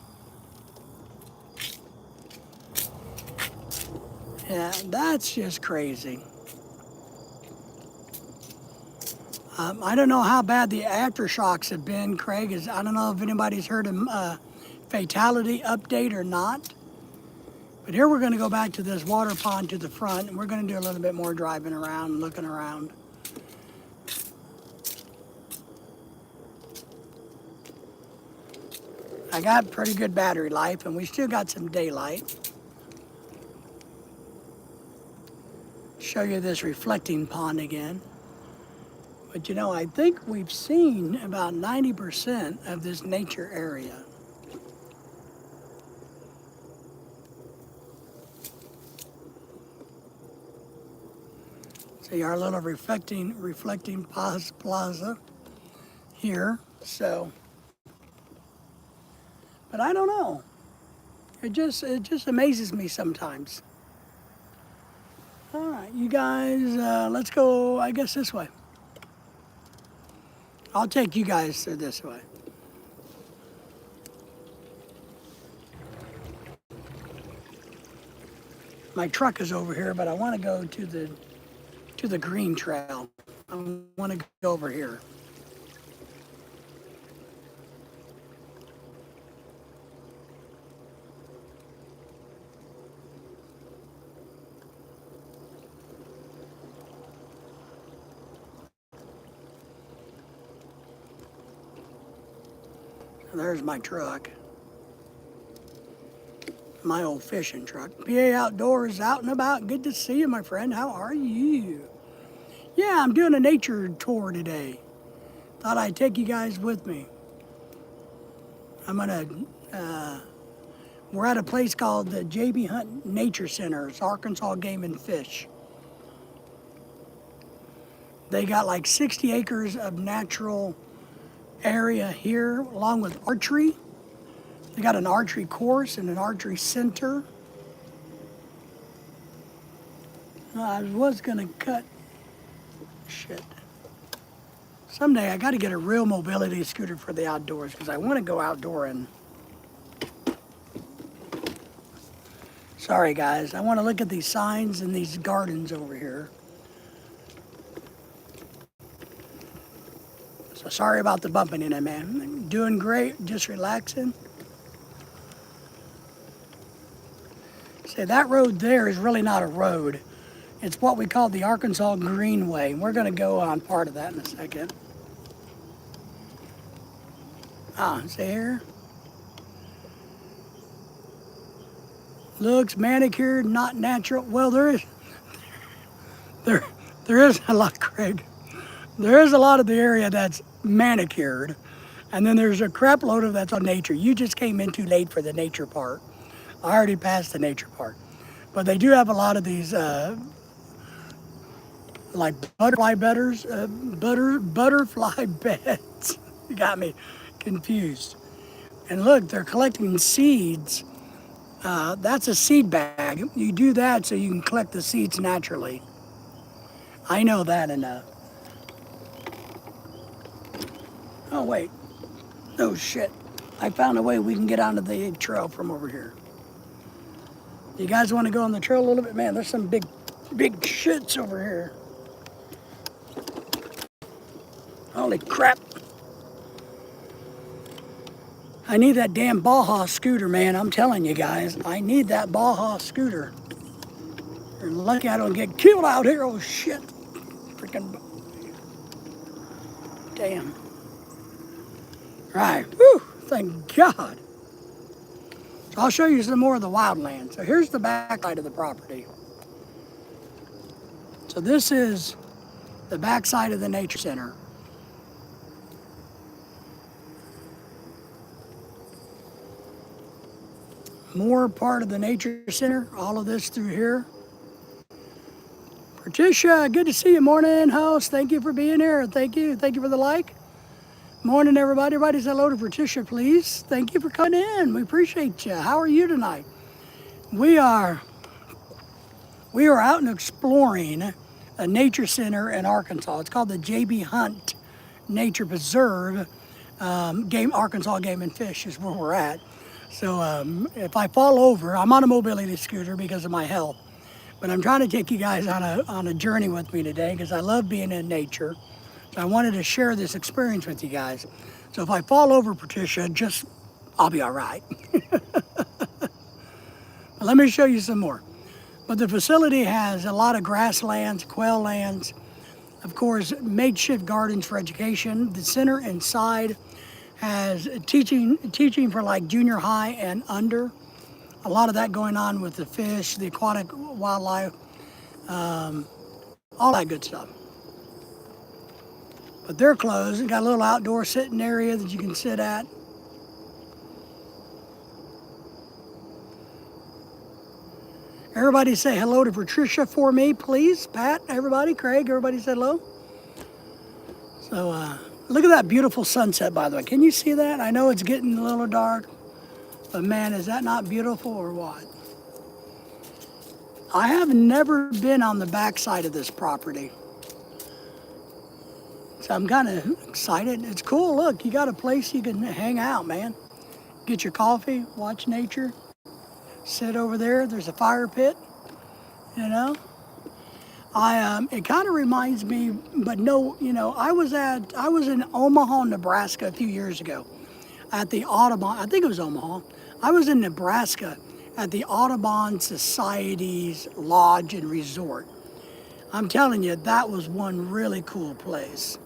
Yeah, that's just crazy. I don't know how bad the aftershocks have been, Craig. I don't know if anybody's heard a fatality update or not. But here we're going to go back to this water pond to the front, and we're going to do a little bit more driving around and looking around. I got pretty good battery life, and we still got some daylight. Show you this reflecting pond again. But you know, I think we've seen about 90% of this nature area. See our little reflecting plaza here. So, but I don't know. It just amazes me sometimes. All right, you guys, let's go, I guess, this way. I'll take you guys through this way. My truck is over here, but I want to go to the green trail. I want to go over here. There's my truck. My old fishing truck. PA Outdoors, out and about. Good to see you, my friend. How are you? Yeah, I'm doing a nature tour today. Thought I'd take you guys with me. We're at a place called the J.B. Hunt Nature Center. It's Arkansas Game and Fish. They got like 60 acres of natural area here, along with archery. They got an archery course and an archery center. I was gonna cut, shit. Someday I gotta get a real mobility scooter for the outdoors because I wanna go outdoor and, sorry guys, I wanna look at these signs and these gardens over here. So sorry about the bumping in it, man. I'm doing great, just relaxing. See, that road there is really not a road. It's what we call the Arkansas Greenway. We're gonna go on part of that in a second. See here? Looks manicured, not natural. Well, there is a lot, Craig. There is a lot of the area that's manicured, and then there's a crap load of that's on nature. You just came in too late for the nature part. I already passed the nature part. But they do have a lot of these like butterfly butterfly beds. You got me confused. And look, they're collecting seeds. That's a seed bag. You do that so you can collect the seeds naturally. I know that enough. Oh wait, oh shit. I found a way we can get onto the trail from over here. You guys want to go on the trail a little bit? Man, there's some big shits over here. Holy crap. I need that damn Baja scooter, man. I'm telling you guys, I need that Baja scooter. You're lucky I don't get killed out here. Oh shit. Freaking damn. Right, whew, thank God. So I'll show you some more of the wildland. So here's the back side of the property. So this is the back side of the nature center. More part of the nature center, all of this through here. Patricia, good to see you. Morning, host. Thank you for being here. Thank you for the like. Morning, everybody. Everybody say hello to Patricia, please. Thank you for coming in. We appreciate you. How are you tonight? We are out and exploring a nature center in Arkansas. It's called the J.B. Hunt Nature Preserve. Arkansas Game and Fish is where we're at. So if I fall over, I'm on a mobility scooter because of my health. But I'm trying to take you guys on a journey with me today because I love being in nature. So I wanted to share this experience with you guys. So if I fall over, Patricia, I'll be all right. Let me show you some more. But the facility has a lot of grasslands, quail lands, of course, makeshift gardens for education. The center inside has teaching for like junior high and under. A lot of that going on with the fish, the aquatic wildlife, all that good stuff. But they're closed. Got a little outdoor sitting area that you can sit at. Everybody say hello to Patricia for me, please. Pat, everybody, Craig, everybody say hello. So look at that beautiful sunset, by the way. Can you see that? I know it's getting a little dark, but man, is that not beautiful or what? I have never been on the back side of this property. So I'm kind of excited. It's cool. Look, you got a place you can hang out, man. Get your coffee, watch nature, sit over there. There's a fire pit, you know. It kind of reminds me, but no, you know, I was in Omaha, Nebraska a few years ago at the Audubon, I think it was Omaha. I was in Nebraska at the Audubon Society's Lodge and Resort. I'm telling you, that was one really cool place.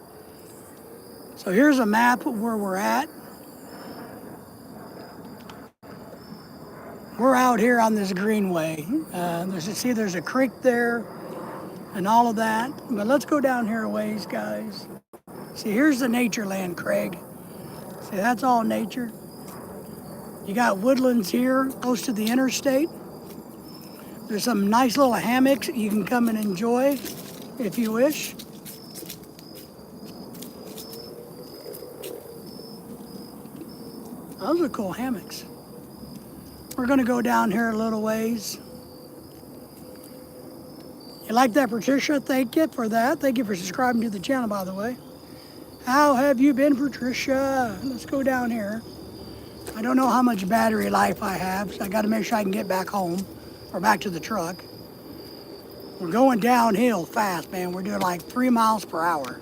So here's a map of where we're at. We're out here on this greenway. There's a creek there and all of that. But let's go down here a ways, guys. See, here's the nature land, Craig. See, that's all nature. You got woodlands here close to the interstate. There's some nice little hammocks you can come and enjoy if you wish. Those are cool hammocks. We're gonna go down here a little ways. You like that, Patricia? Thank you for that. Thank you for subscribing to the channel, by the way. How have you been, Patricia? Let's go down here. I don't know how much battery life I have, so I gotta make sure I can get back home or back to the truck. We're going downhill fast, man. We're doing like 3 miles per hour.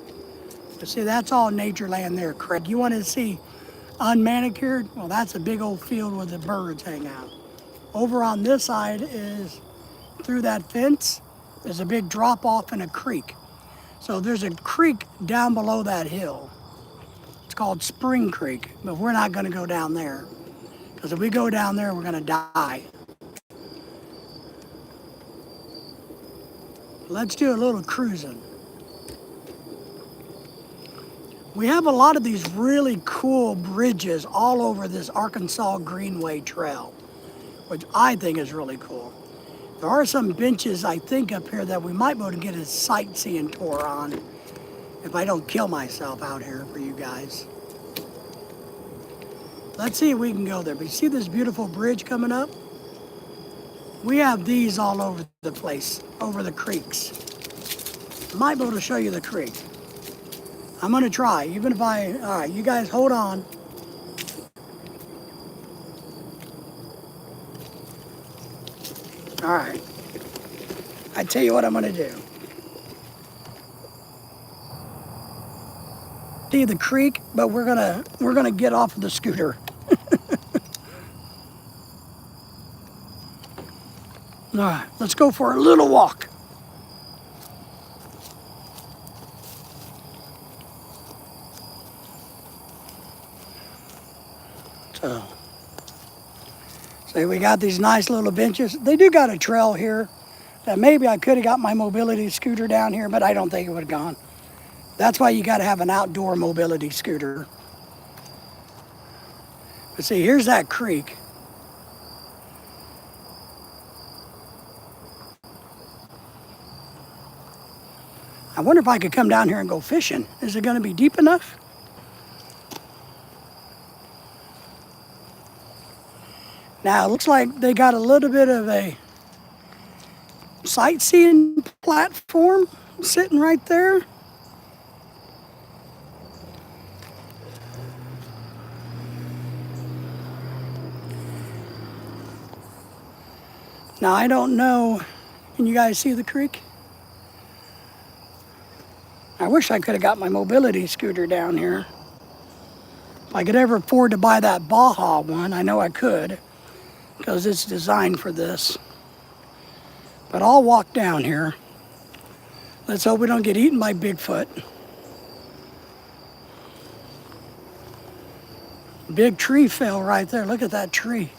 But see, that's all nature land there, Craig. You want to see unmanicured? Well, that's a big old field where the birds hang out. Over on this side is, through that fence, there's a big drop off in a creek. So there's a creek down below that hill. It's called Spring Creek, but we're not going to go down there. Because if we go down there, we're going to die. Let's do a little cruising. We have a lot of these really cool bridges all over this Arkansas Greenway Trail, which I think is really cool. There are some benches, I think, up here that we might be able to get a sightseeing tour on if I don't kill myself out here for you guys. Let's see if we can go there. But you see this beautiful bridge coming up? We have these all over the place, over the creeks. I might be able to show you the creek. I'm gonna try, even if all right, you guys hold on. All right, I tell you what I'm gonna do. See the creek, but we're gonna get off of the scooter. All right, let's go for a little walk. So we got these nice little benches. They do got a trail here that maybe I could have got my mobility scooter down here, but I don't think it would have gone. That's why you got to have an outdoor mobility scooter. But see, here's that creek. I wonder if I could come down here and go fishing. Is it going to be deep enough? Now, it looks like they got a little bit of a sightseeing platform sitting right there. Now, I don't know. Can you guys see the creek? I wish I could have got my mobility scooter down here. If I could ever afford to buy that Baja one, I know I could, because it's designed for this. But I'll walk down here. Let's hope we don't get eaten by Bigfoot. Big tree fell right there. Look at that tree.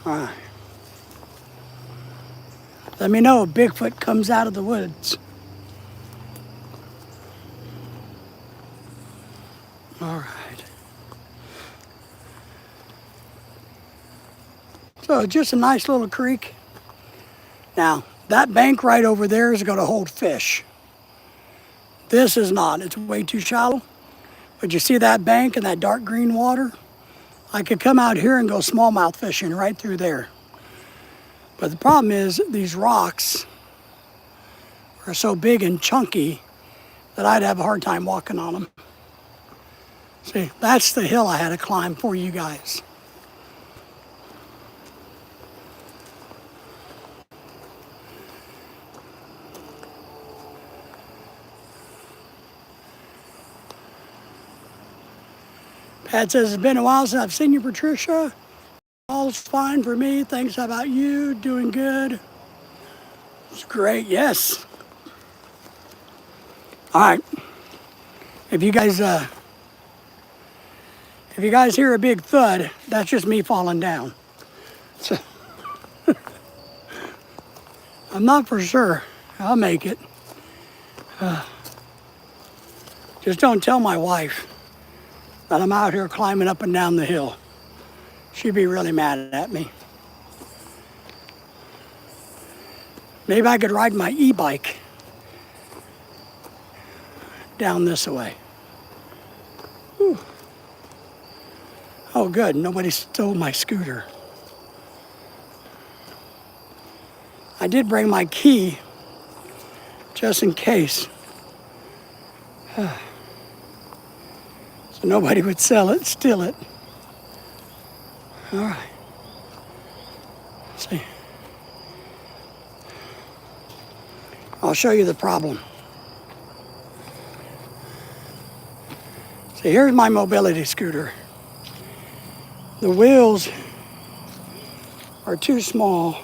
All right. Let me know if Bigfoot comes out of the woods. All right. So just a nice little creek. Now, that bank right over there is going to hold fish. This is not. It's way too shallow. But you see that bank and that dark green water? I could come out here and go smallmouth fishing right through there. But the problem is these rocks are so big and chunky that I'd have a hard time walking on them. See, that's the hill I had to climb for you guys. Pat says, it's been a while since I've seen you, Patricia. All's fine for me. Thanks. How about you? Doing good? It's great. Yes. All right. If you guys hear a big thud, that's just me falling down. So I'm not for sure I'll make it. Just don't tell my wife that I'm out here climbing up and down the hill. She'd be really mad at me. Maybe I could ride my e-bike. down this way. Whew. Oh good, nobody stole my scooter. I did bring my key, just in case. So nobody would steal it. All right. Let's see. I'll show you the problem. So here's my mobility scooter. The wheels are too small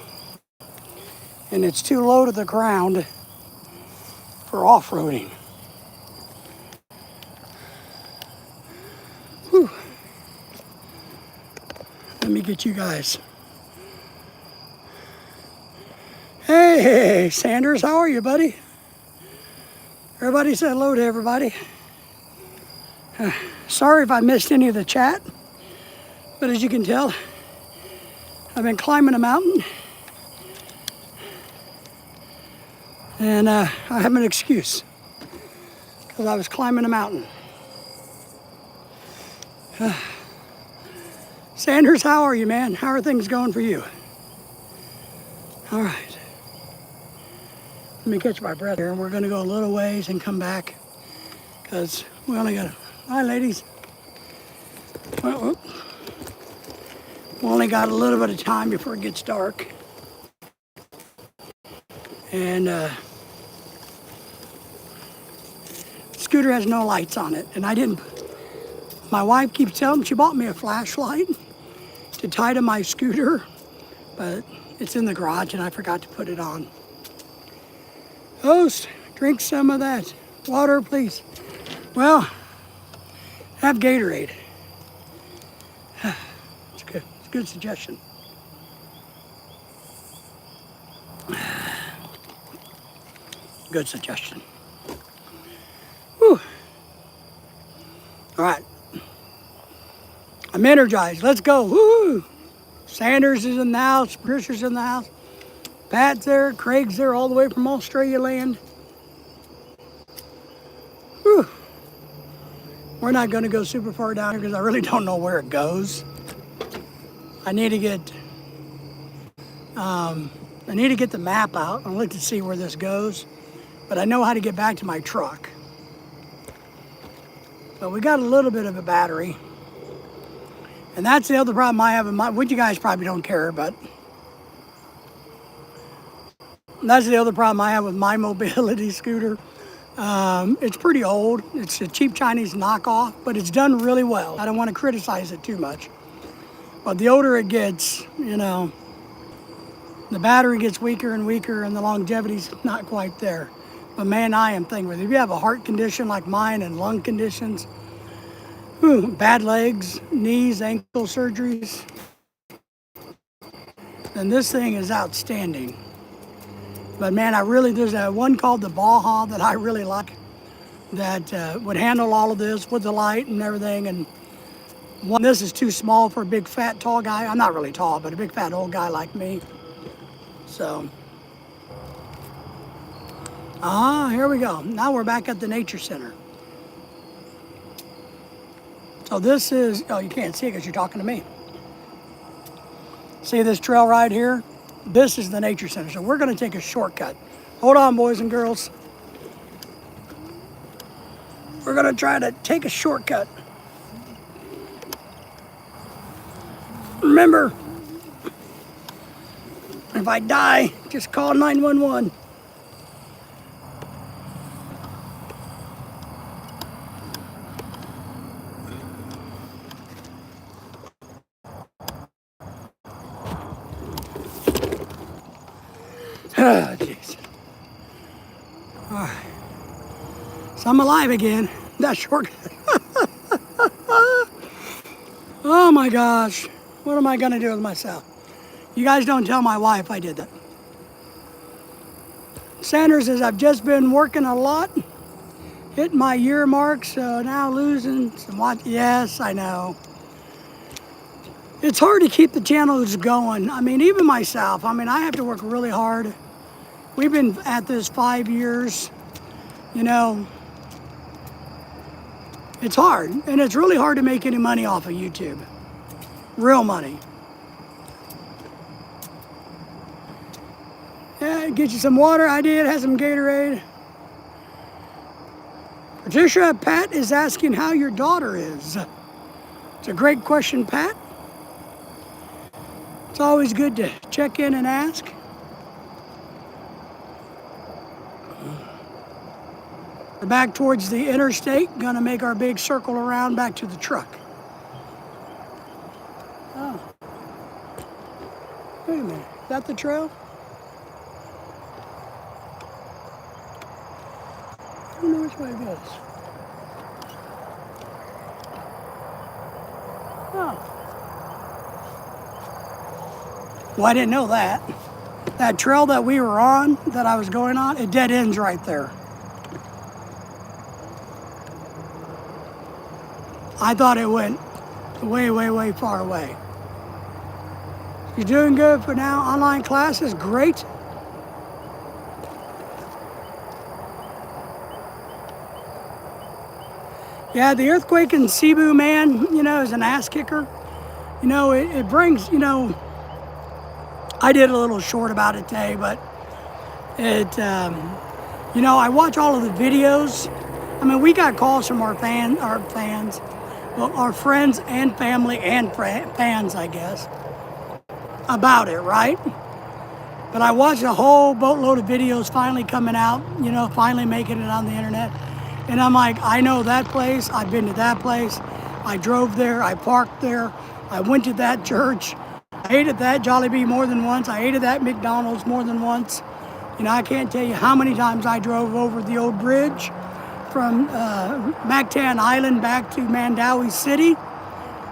and it's too low to the ground for off-roading. Whew. Let me get you guys. Hey, Sanders, how are you, buddy? Everybody said hello to everybody. Sorry if I missed any of the chat, but as you can tell, I've been climbing a mountain, and I have an excuse, because I was climbing a mountain. Sanders, how are you, man? How are things going for you? All right. Let me catch my breath here, and we're going to go a little ways and come back, because we only got... Hi, ladies. We only got a little bit of time before it gets dark. And the scooter has no lights on it. And I didn't... My wife keeps telling me, she bought me a flashlight to tie to my scooter, but it's in the garage and I forgot to put it on. Host, drink some of that water, please. Well, have Gatorade. It's good. It's a good suggestion. Good suggestion. Whew. All right. I'm energized. Let's go. Woo! Sanders is in the house. Chris's in the house. Pat's there. Craig's there all the way from Australia land. Whew. We're not going to go super far down here because I really don't know where it goes. I need to get the map out and look to see where this goes. But I know how to get back to my truck. So we got a little bit of a battery. And that's the other problem I have in my, which you guys probably don't care, but that's the other problem I have with my mobility scooter. It's pretty old. It's a cheap Chinese knockoff, but it's done really well. I don't want to criticize it too much. But the older it gets, you know, the battery gets weaker and weaker and the longevity's not quite there. But man, I am thinking with it. If you have a heart condition like mine and lung conditions, bad legs, knees, ankle surgeries, then this thing is outstanding. But man, there's one called the Baja that I really like that would handle all of this with the light and everything. And this is too small for a big, fat, tall guy. I'm not really tall, but a big, fat, old guy like me. So, here we go. Now we're back at the Nature Center. So this is, oh, you can't see it because you're talking to me. See this trail right here? This is the Nature Center. So we're going to take a shortcut. Hold on, boys and girls. We're going to try to take a shortcut. Remember, if I die, just call 911. Oh, jeez. All right. So I'm alive again. That short. Oh my gosh. What am I going to do with myself? You guys don't tell my wife I did that. Sanders says, I've just been working a lot, hitting my year mark, so now losing some watch. Yes, I know. It's hard to keep the channels going. I mean, even myself, I have to work really hard. We've been at this 5 years, you know. It's hard, and it's really hard to make any money off of YouTube. Real money. Yeah, get you some water. I did, had some Gatorade. Patricia, Pat is asking how your daughter is. It's a great question, Pat. It's always good to check in and ask. We're back towards the interstate, gonna make our big circle around back to the truck. Oh. Wait a minute, is that the trail? I don't know which way it goes. Oh. Well, I didn't know that. That trail that we were on, that I was going on, it dead ends right there. I thought it went way, way, way far away. You're doing good for now. Online classes, great. Yeah, the earthquake in Cebu, man, you know, is an ass kicker. You know, it brings, you know, I did a little short about it today, but it, you know, I watch all of the videos. I mean, we got calls from our fans, well, our friends and family and fans, I guess, about it, right? But I watched a whole boatload of videos finally coming out, you know, finally making it on the internet. And I'm like, I know that place, I've been to that place, I drove there, I parked there, I went to that church, I ate at that Jollibee more than once, I ate at that McDonald's more than once. You know, I can't tell you how many times I drove over the old bridge from Mactan Island back to Mandawi City.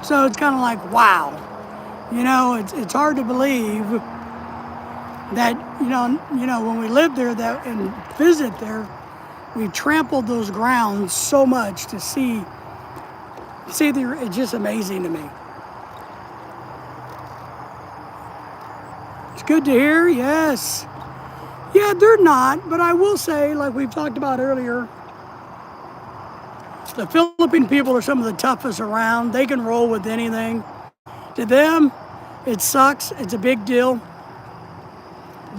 So it's kind of like, wow. You know, it's hard to believe that, you know, when we lived there that and visit there, we trampled those grounds so much to see it's just amazing to me. It's good to hear, yes. Yeah, they're not, but I will say, like we've talked about earlier, the Philippine people are some of the toughest around. They can roll with anything. To them, it sucks, it's a big deal,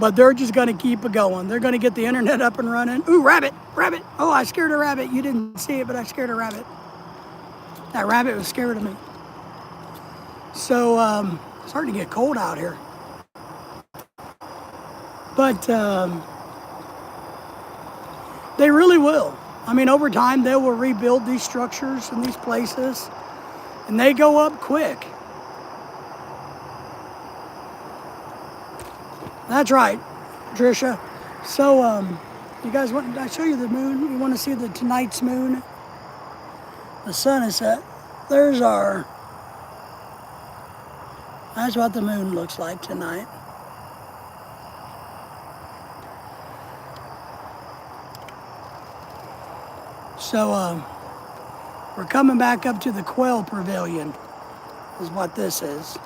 but they're just gonna keep it going. They're gonna get the internet up and running. Ooh, rabbit, rabbit. Oh, I scared a rabbit. You didn't see it, but I scared a rabbit. That rabbit was scared of me. So, it's starting to get cold out here. But they really will. I mean, over time, they will rebuild these structures and these places, and they go up quick. That's right, Tricia. So, you guys want, did I show you the moon? You want to see tonight's moon? The sun is set. That's what the moon looks like tonight. So, we're coming back up to the Quail Pavilion, is what this is.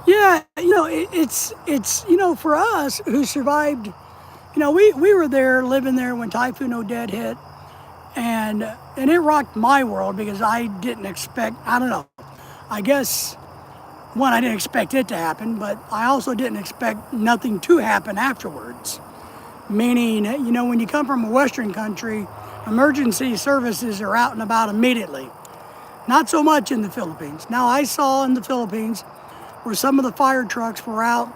Yeah, you know, it's you know, for us who survived, you know, we were there, living there when Typhoon Odette hit, and it rocked my world because I didn't expect, I don't know, I guess, one, I didn't expect it to happen, but I also didn't expect nothing to happen afterwards. Meaning, you know, when you come from a Western country, emergency services are out and about immediately. Not so much in the Philippines. Now, I saw in the Philippines where some of the fire trucks were out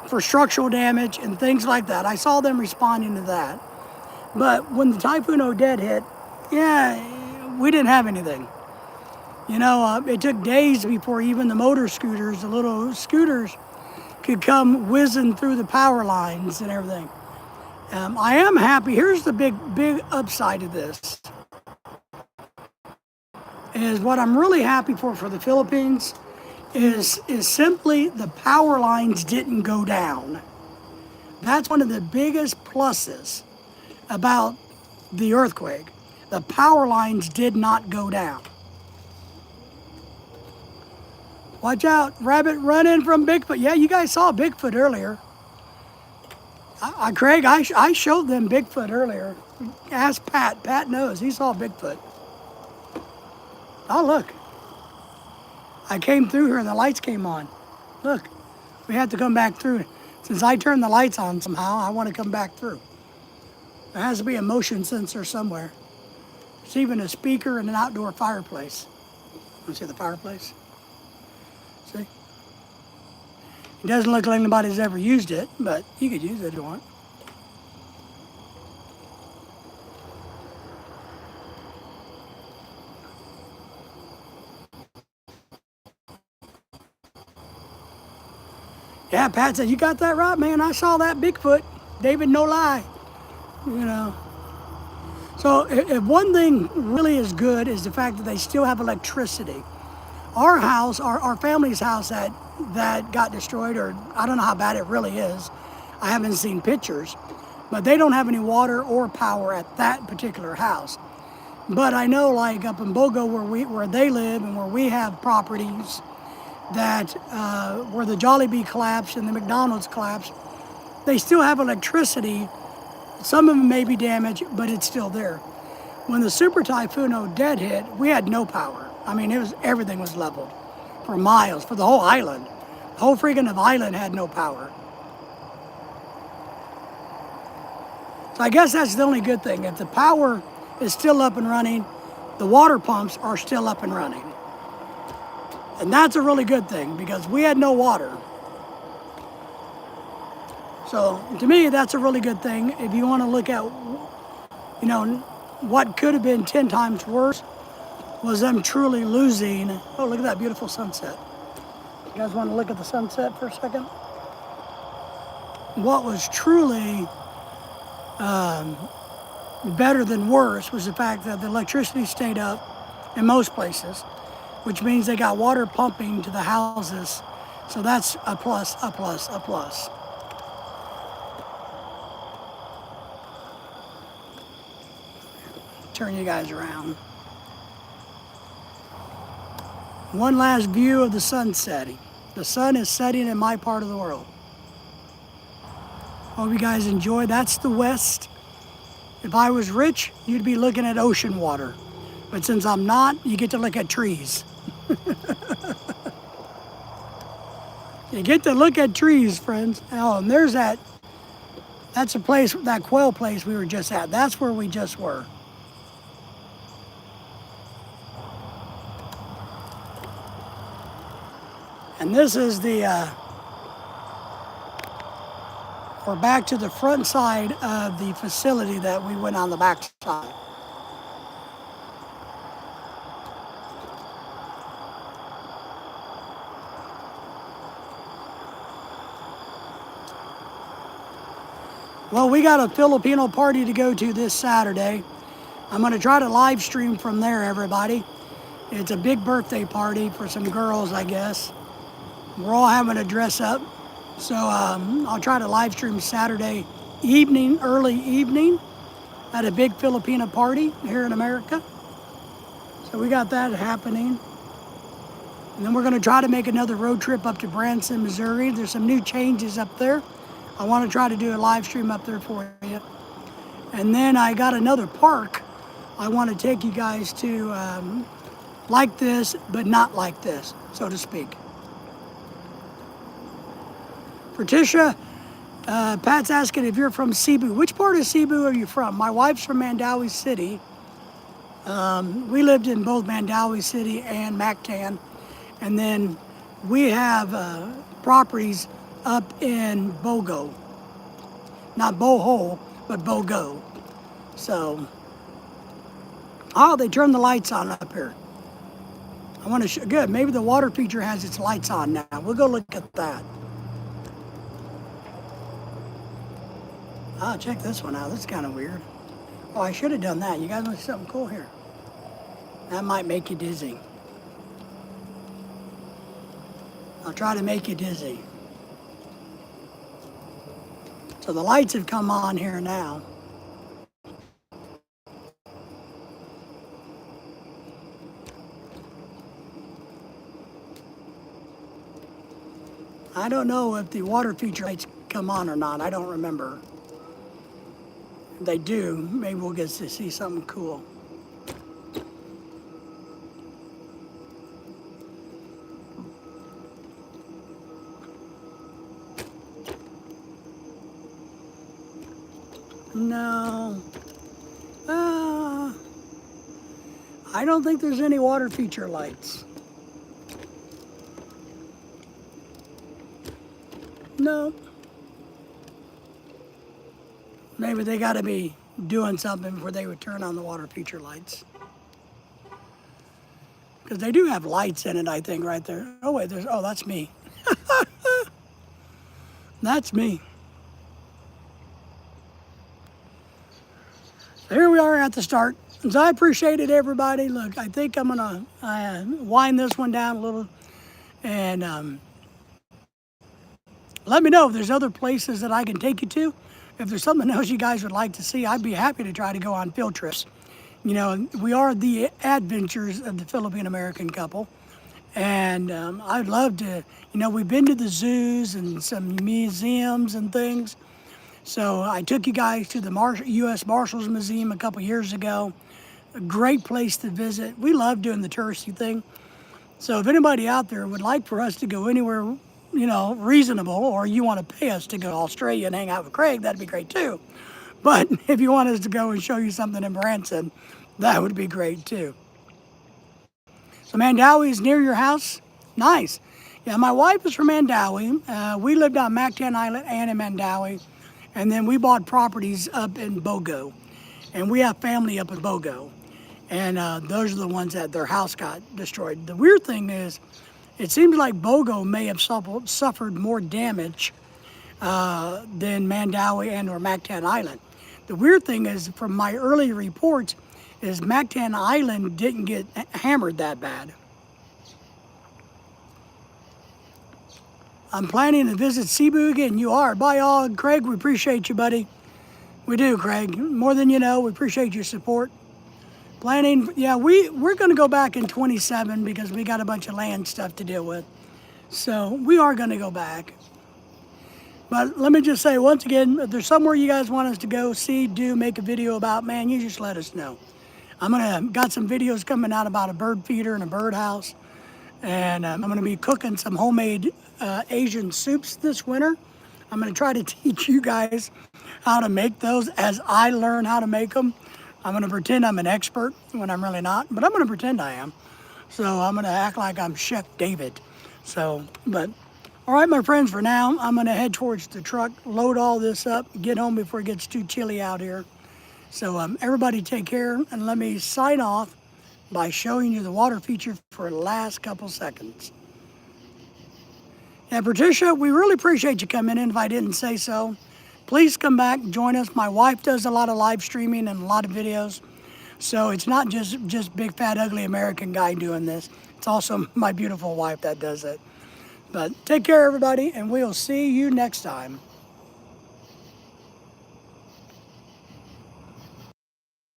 for structural damage and things like that. I saw them responding to that. But when the Typhoon Odette hit, yeah, we didn't have anything. You know, it took days before even the motor scooters, the little scooters, could come whizzing through the power lines and everything. I am happy. Here's the big upside of this. Is what I'm really happy for the Philippines is simply the power lines didn't go down. That's one of the biggest pluses about the earthquake. The power lines did not go down. Watch out, rabbit running from Bigfoot. Yeah, you guys saw Bigfoot earlier. Craig, I showed them Bigfoot earlier. Ask Pat. Pat knows. He saw Bigfoot. Oh, look. I came through here and the lights came on. Look, we had to come back through. Since I turned the lights on somehow, I want to come back through. There has to be a motion sensor somewhere. There's even a speaker and an outdoor fireplace. Want to see the fireplace? See? It doesn't look like anybody's ever used it, but you could use it if you want. Yeah, Pat said, you got that right, man. I saw that Bigfoot. David, no lie. You know. So if one thing really is good is the fact that they still have electricity. Our house, our family's house that got destroyed, or I don't know how bad it really is. I haven't seen pictures, but they don't have any water or power at that particular house. But I know, like up in Bogo, where they live and where we have properties, that where the Jollibee collapsed and the McDonald's collapsed, they still have electricity. Some of them may be damaged, but it's still there. When the Super Typhoon Odette hit, we had no power. I mean, everything was leveled for miles, for the whole island. The whole freaking of island had no power. So I guess that's the only good thing. If the power is still up and running, the water pumps are still up and running. And that's a really good thing because we had no water. So to me, that's a really good thing. If you want to look at, you know, what could have been 10 times worse was them truly losing. Oh, look at that beautiful sunset. You guys want to look at the sunset for a second? What was truly better than worse was the fact that the electricity stayed up in most places, which means they got water pumping to the houses. So that's a plus, a plus, a plus. Turn you guys around. One last view of the sun setting. The sun is setting in my part of the world. Hope you guys enjoy. That's the west. If I was rich, you'd be looking at ocean water. But since I'm not, you get to look at trees. You get to look at trees, friends. Oh, and there's that's a place, that quail place we were just at. That's where we just were. And this is we're back to the front side of the facility that we went on the back side. Well, we got a Filipino party to go to this Saturday. I'm going to try to live stream from there, everybody. It's a big birthday party for some girls, I guess. We're all having to dress up. So I'll try to live stream Saturday evening, early evening, at a big Filipino party here in America. So we got that happening. And then we're going to try to make another road trip up to Branson, Missouri. There's some new changes up there. I want to try to do a live stream up there for you. And then I got another park I want to take you guys to, like this, but not like this, so to speak. Patricia, Pat's asking if you're from Cebu. Which part of Cebu are you from? My wife's from Mandaue City. We lived in both Mandaue City and Mactan. And then we have properties up in Bogo. Not Boho, but Bogo. So, oh, they turned the lights on up here. I want to show, good, maybe the water feature has its lights on now. We'll go look at that. Oh, check this one out. That's kind of weird. Oh, I should have done that. You guys want to see something cool here? That might make you dizzy. I'll try to make you dizzy. So the lights have come on here now. I don't know if the water feature lights come on or not. I don't remember. If they do, maybe we'll get to see something cool. No. I don't think there's any water feature lights. No. Maybe they got to be doing something before they would turn on the water feature lights. Because they do have lights in it, I think, right there. Oh, wait, oh, that's me. That's me. So here we are at the start. So I appreciate it, everybody. Look, I think I'm going to wind this one down a little. And let me know if there's other places that I can take you to. If there's something else you guys would like to see, I'd be happy to try to go on field trips. You know, we are the adventures of the Philippine American couple. And I'd love to, you know, we've been to the zoos and some museums and things. So I took you guys to the U.S. Marshals Museum a couple years ago. A great place to visit. We love doing the touristy thing. So if anybody out there would like for us to go anywhere, you know, reasonable, or you want to pay us to go to Australia and hang out with Craig, that'd be great too. But if you want us to go and show you something in Branson, that would be great too. So Mandawi is near your house? Nice. Yeah, my wife is from Mandawi. We lived on Mactan Island and in Mandawi. And then we bought properties up in Bogo. And we have family up in Bogo. And those are the ones that their house got destroyed. The weird thing is, it seems like Bogo may have suffered more damage than Mandawi and or Mactan Island. The weird thing is, from my early reports, is Mactan Island didn't get hammered that bad. I'm planning to visit Cebu again. You are. Bye, all. Craig, we appreciate you, buddy. We do, Craig. More than you know, we appreciate your support. Planning, yeah, we're going to go back in 27 because we got a bunch of land stuff to deal with. So we are going to go back. But let me just say, once again, if there's somewhere you guys want us to go, see, do, make a video about, man, you just let us know. Got some videos coming out about a bird feeder and a birdhouse. And I'm going to be cooking some homemade Asian soups this winter. I'm going to try to teach you guys how to make those as I learn how to make them. I'm going to pretend I'm an expert when I'm really not, but I'm going to pretend I am. So I'm going to act like I'm Chef David. So, but all right, my friends, for now, I'm going to head towards the truck, load all this up, get home before it gets too chilly out here. So everybody take care, and let me sign off by showing you the water feature for the last couple seconds. Yeah, Patricia, we really appreciate you coming in if I didn't say so. Please come back, join us. My wife does a lot of live streaming and a lot of videos. So it's not just big, fat, ugly American guy doing this. It's also my beautiful wife that does it. But take care, everybody, and we'll see you next time.